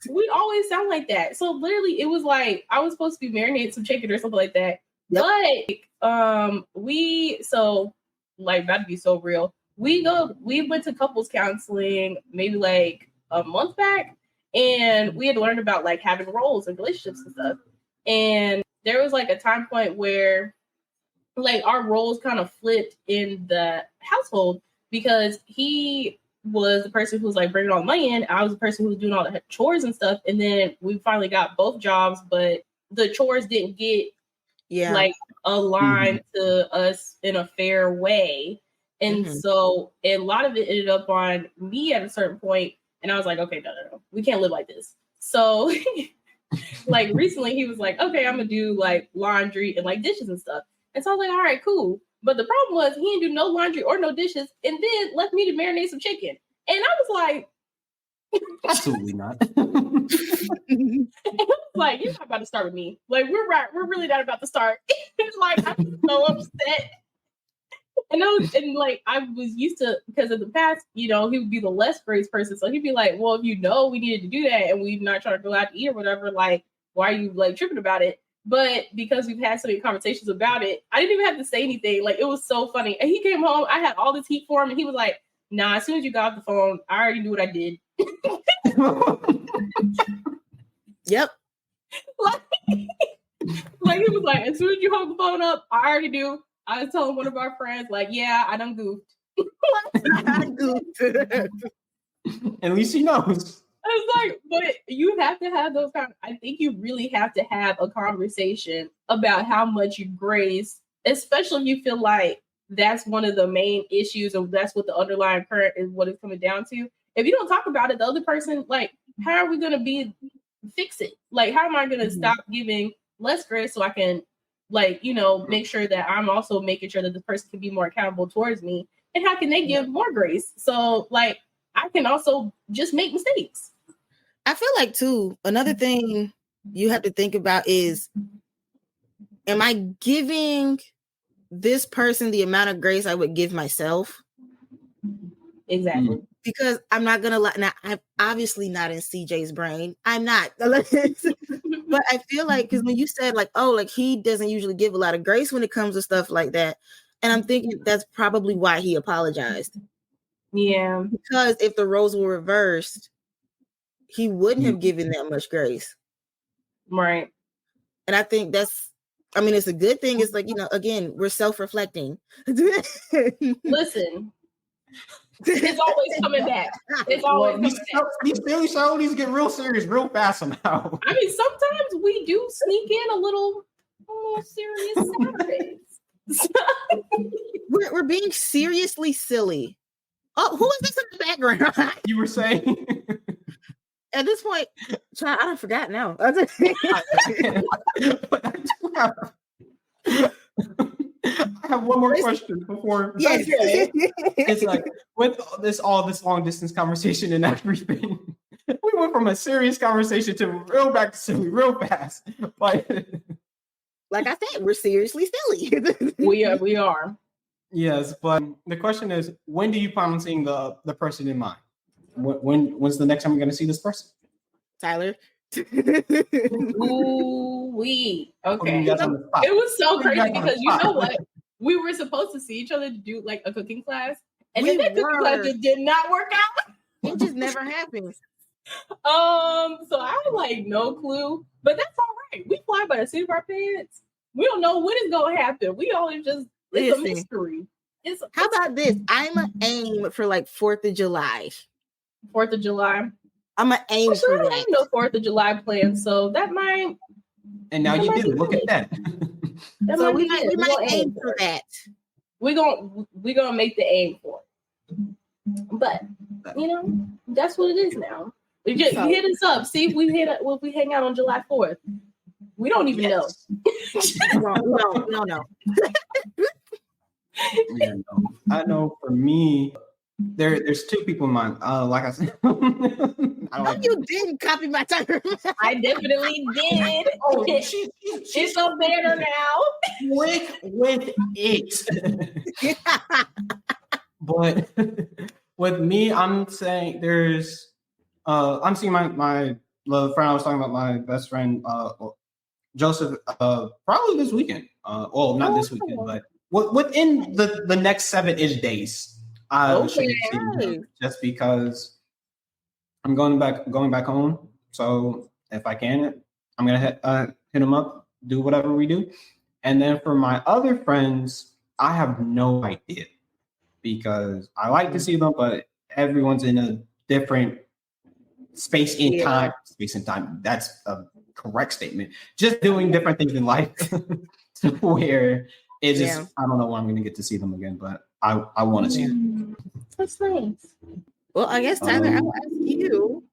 We always sound like that. So literally, it was like I was supposed to be marinating some chicken or something like that. Yep. But about to be so real. We went to couples counseling maybe like a month back, and we had learned about like having roles and relationships and stuff. And there was like a time point where like our roles kind of flipped in the household, because he was the person who was like bringing all the money in. I was the person who was doing all the chores and stuff. And then we finally got both jobs, but the chores didn't get like aligned to us in a fair way. And so a lot of it ended up on me at a certain point. And I was like, okay, no. We can't live like this. So like recently he was like, okay, I'm gonna do like laundry and like dishes and stuff. And so I was like, all right, cool. But the problem was he didn't do no laundry or no dishes, and then left me to marinate some chicken. And I was like, absolutely not. And I was like, you're not about to start with me. Like, we're really not about to start. It's like, I'm so upset. And like I was used to, because in the past, he would be the less grace person. So he'd be like, well, if we needed to do that and we're not trying to go out to eat or whatever, like, why are you like tripping about it? But because we've had so many conversations about it, I didn't even have to say anything. Like, it was so funny. And he came home, I had all this heat for him, and he was like, nah, as soon as you got off the phone, I already knew what I did. Yep. Like he was like, as soon as you hold the phone up, I already knew. I was telling one of our friends, like, yeah, I done goofed. At least he knows. It's like, but you have to have those I think you really have to have a conversation about how much you grace, especially if you feel like that's one of the main issues and that's what the underlying current is, what it's coming down to. If you don't talk about it, the other person, like, how are we going to fix it? Like, how am I going to stop giving less grace so I can, like, make sure that I'm also making sure that the person can be more accountable towards me? And how can they give more grace? So, like, I can also just make mistakes. I feel like, too, another thing you have to think about is, am I giving this person the amount of grace I would give myself? Exactly. Because I'm not going to lie. Now, I'm obviously not in CJ's brain. I'm not. But I feel like, because when you said, like, oh, like, he doesn't usually give a lot of grace when it comes to stuff like that. And I'm thinking that's probably why he apologized. Yeah. Because if the roles were reversed, he wouldn't have given that much grace. Right. And I think it's a good thing. It's like, again, we're self-reflecting. Listen, it's always coming back. It's always coming back. These daily shows get real serious real fast somehow. I mean, sometimes we do sneak in a little serious Saturdays. We're being seriously silly. Oh, who is this in the background? You were saying? At this point, I don't forgot now. I have one more question before. Yes. It's like, with all this long distance conversation and everything, we went from a serious conversation to real back to silly real fast. Like I said, we're seriously silly. We are. Yes, but the question is, when do you plan on seeing the person in mind? When's the next time you're going to see this person? Tyler. Ooh, okay. It was so crazy because you know what? We were supposed to see each other to do like a cooking class, and then that cooking class just did not work out. It just never happens. So I have like no clue, but that's all right. We fly by the seat of our pants. We don't know when it's gonna happen. We always just it's a mystery. How about this? I'm an aim for like 4th of July. 4th of July. I'm an aim for that. I have no 4th of July plan, so that might. And now you do. Look at that. So we might aim for that. We're gonna make the aim for it. But that's what it is now. You hit us up. See if we hang out on July 4th. We don't even know. No. Yeah, no. I know for me, there's two people in mind. Like I said, you didn't copy my term. I definitely did. Oh, she's a banner now. With it. But with me, I'm saying I'm seeing my the friend I was talking about, my best friend Joseph, probably this weekend. Not this weekend, but within the next 7-ish days. Just because I'm going back home. So if I can, I'm gonna hit him up, do whatever we do. And then for my other friends, I have no idea because I like to see them, but everyone's in a different space and time. Space and time. That's a correct statement. Just doing different things in life where it's just I don't know when I'm gonna get to see them again, but I want to see them. That's nice. Well, I guess Tyler, I will ask you: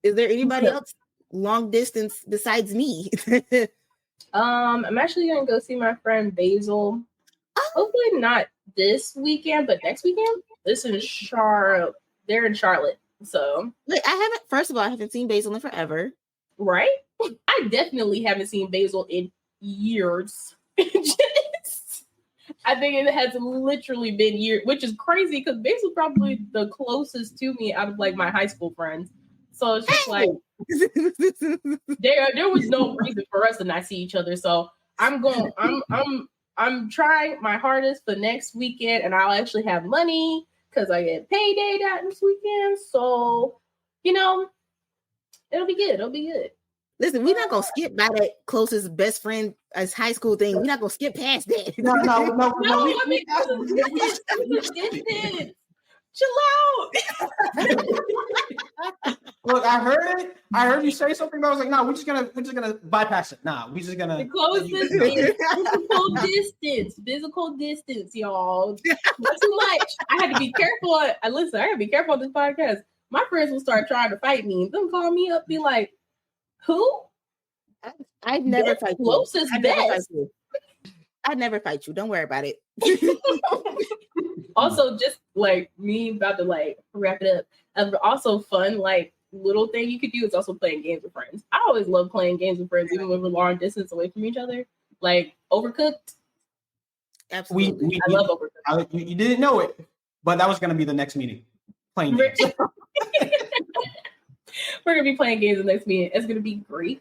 is there anybody else long distance besides me? I'm actually gonna go see my friend Basil. Hopefully not this weekend, but next weekend. This is Charlotte. They're in Charlotte. So wait, first of all, I haven't seen Basil in forever. Right? I definitely haven't seen Basil in years. I think it has literally been years, which is crazy because Bates was probably the closest to me out of like my high school friends. So it's just like there was no reason for us to not see each other. So I'm trying my hardest for next weekend, and I'll actually have money because I get payday that this weekend. So it'll be good. It'll be good. Listen, we're not gonna skip by that closest best friend as high school thing. We're not gonna skip past that. No. I mean, distance. Chill out. Look, I heard it. I heard you say something, but I was like, no, we're just gonna bypass it. Nah, we're just gonna the closest is physical distance, y'all. Not too much. I had to be careful. I had to be careful on this podcast. My friends will start trying to fight me. Them call me up, be like, who? I'd never fight you. Closest best. I'd never fight you. Don't worry about it. Also, just like me about to like wrap it up. And also fun, like little thing you could do is also playing games with friends. I always love playing games with friends, even when we're long distance away from each other. Like Overcooked. Absolutely. I love Overcooked. You didn't know it, but that was gonna be the next meeting. Playing games. We're gonna be playing games the next meeting. It's gonna be great.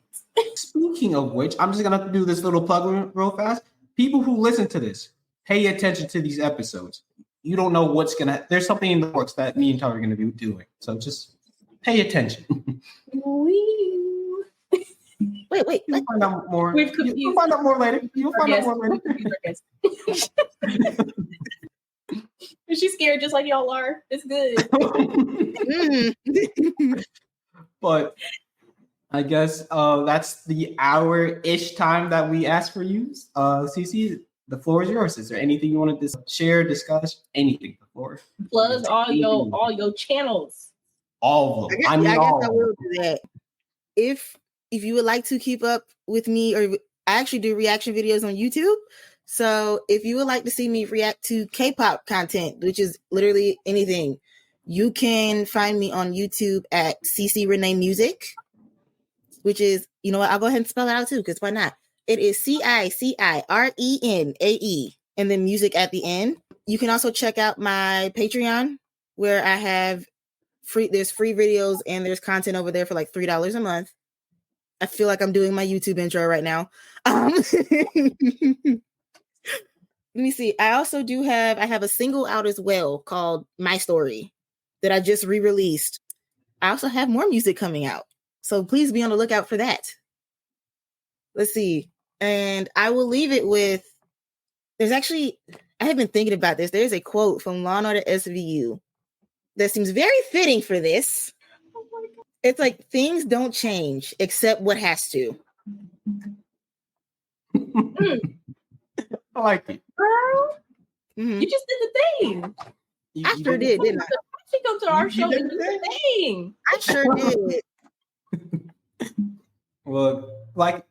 Speaking of which, I'm just gonna do this little plug real fast. People who listen to this, pay attention to these episodes. You don't know what's there's something in the works that me and Tyler are gonna be doing. So just pay attention. Wait. You'll find out more. You'll find out more later. You'll find out more later. Is she scared just like y'all are? It's good. But I guess that's the hour-ish time that we asked for you. Cici, the floor is yours. Is there anything you wanted to share, discuss, anything before? Plug all your channels. All of them. I guess I will do that. If you would like to keep up with me, or I actually do reaction videos on YouTube. So if you would like to see me react to K-pop content, which is literally anything, you can find me on YouTube at Cici Renee Music, which is, you know what, I'll go ahead and spell it out too, because why not? It is CICIRENAE, and then music at the end. You can also check out my Patreon, where I have there's free videos and there's content over there for like $3 a month. I feel like I'm doing my YouTube intro right now. Let me see. I also I have a single out as well called My Story that I just re-released. I also have more music coming out. So please be on the lookout for that. Let's see. And I will leave it with, I have been thinking about this. There's a quote from Law & Order SVU that seems very fitting for this. Oh my God. It's like, things don't change except what has to. I like it. Girl, you just did the thing. I sure did, didn't I? She come to our show and do the thing. I sure did. Well, like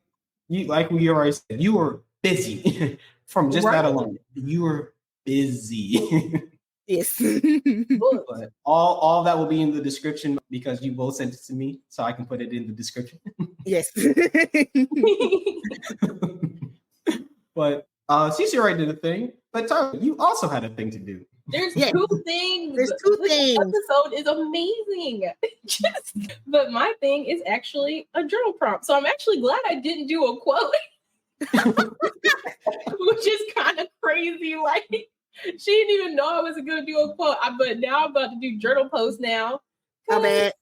we already said, you were busy from just that alone. You were busy. Yes. But all that will be in the description because you both sent it to me, so I can put it in the description. Yes. But Cici already did a thing, but Tyler, you also had a thing to do. There's two things. There's two things. This episode is amazing. But my thing is actually a journal prompt. So I'm actually glad I didn't do a quote. Which is kind of crazy. Like, she didn't even know I wasn't going to do a quote. But now I'm about to do journal posts now. How bad?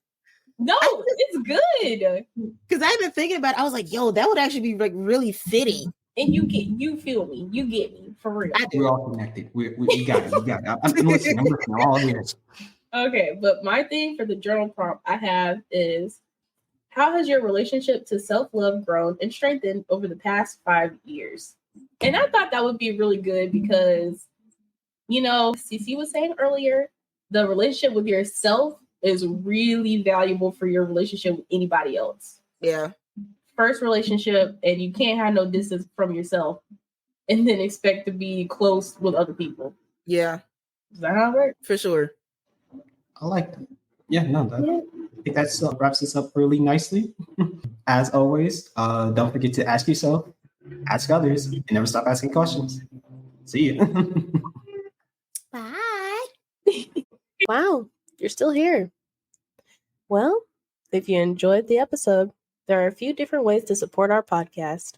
No, it's good. Because I've been thinking about it. I was like, yo, that would actually be like really fitting. And you feel me. You get me, for real. We're all connected. We got it. We got it. I'm listening. I'm all ears. Okay, but my thing for the journal prompt I have is, how has your relationship to self-love grown and strengthened over the past 5 years? And I thought that would be really good because, Cici was saying earlier, the relationship with yourself is really valuable for your relationship with anybody else. Yeah. First relationship, and you can't have no distance from yourself and then expect to be close with other people. Yeah. Is that how it works? For sure. I like that. Yeah, no, I think that wraps us up really nicely. As always, don't forget to ask yourself, ask others, and never stop asking questions. See you. Bye. Wow, you're still here. Well, if you enjoyed the episode, there are a few different ways to support our podcast.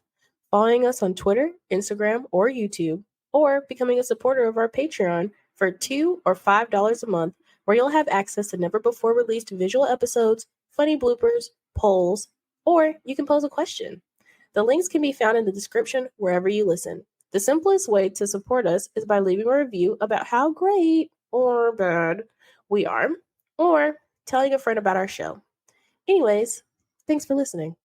Following us on Twitter, Instagram, or YouTube, or becoming a supporter of our Patreon for $2 or $5 a month, where you'll have access to never before released visual episodes, funny bloopers, polls, or you can pose a question. The links can be found in the description wherever you listen. The simplest way to support us is by leaving a review about how great or bad we are, or telling a friend about our show. Anyways, thanks for listening.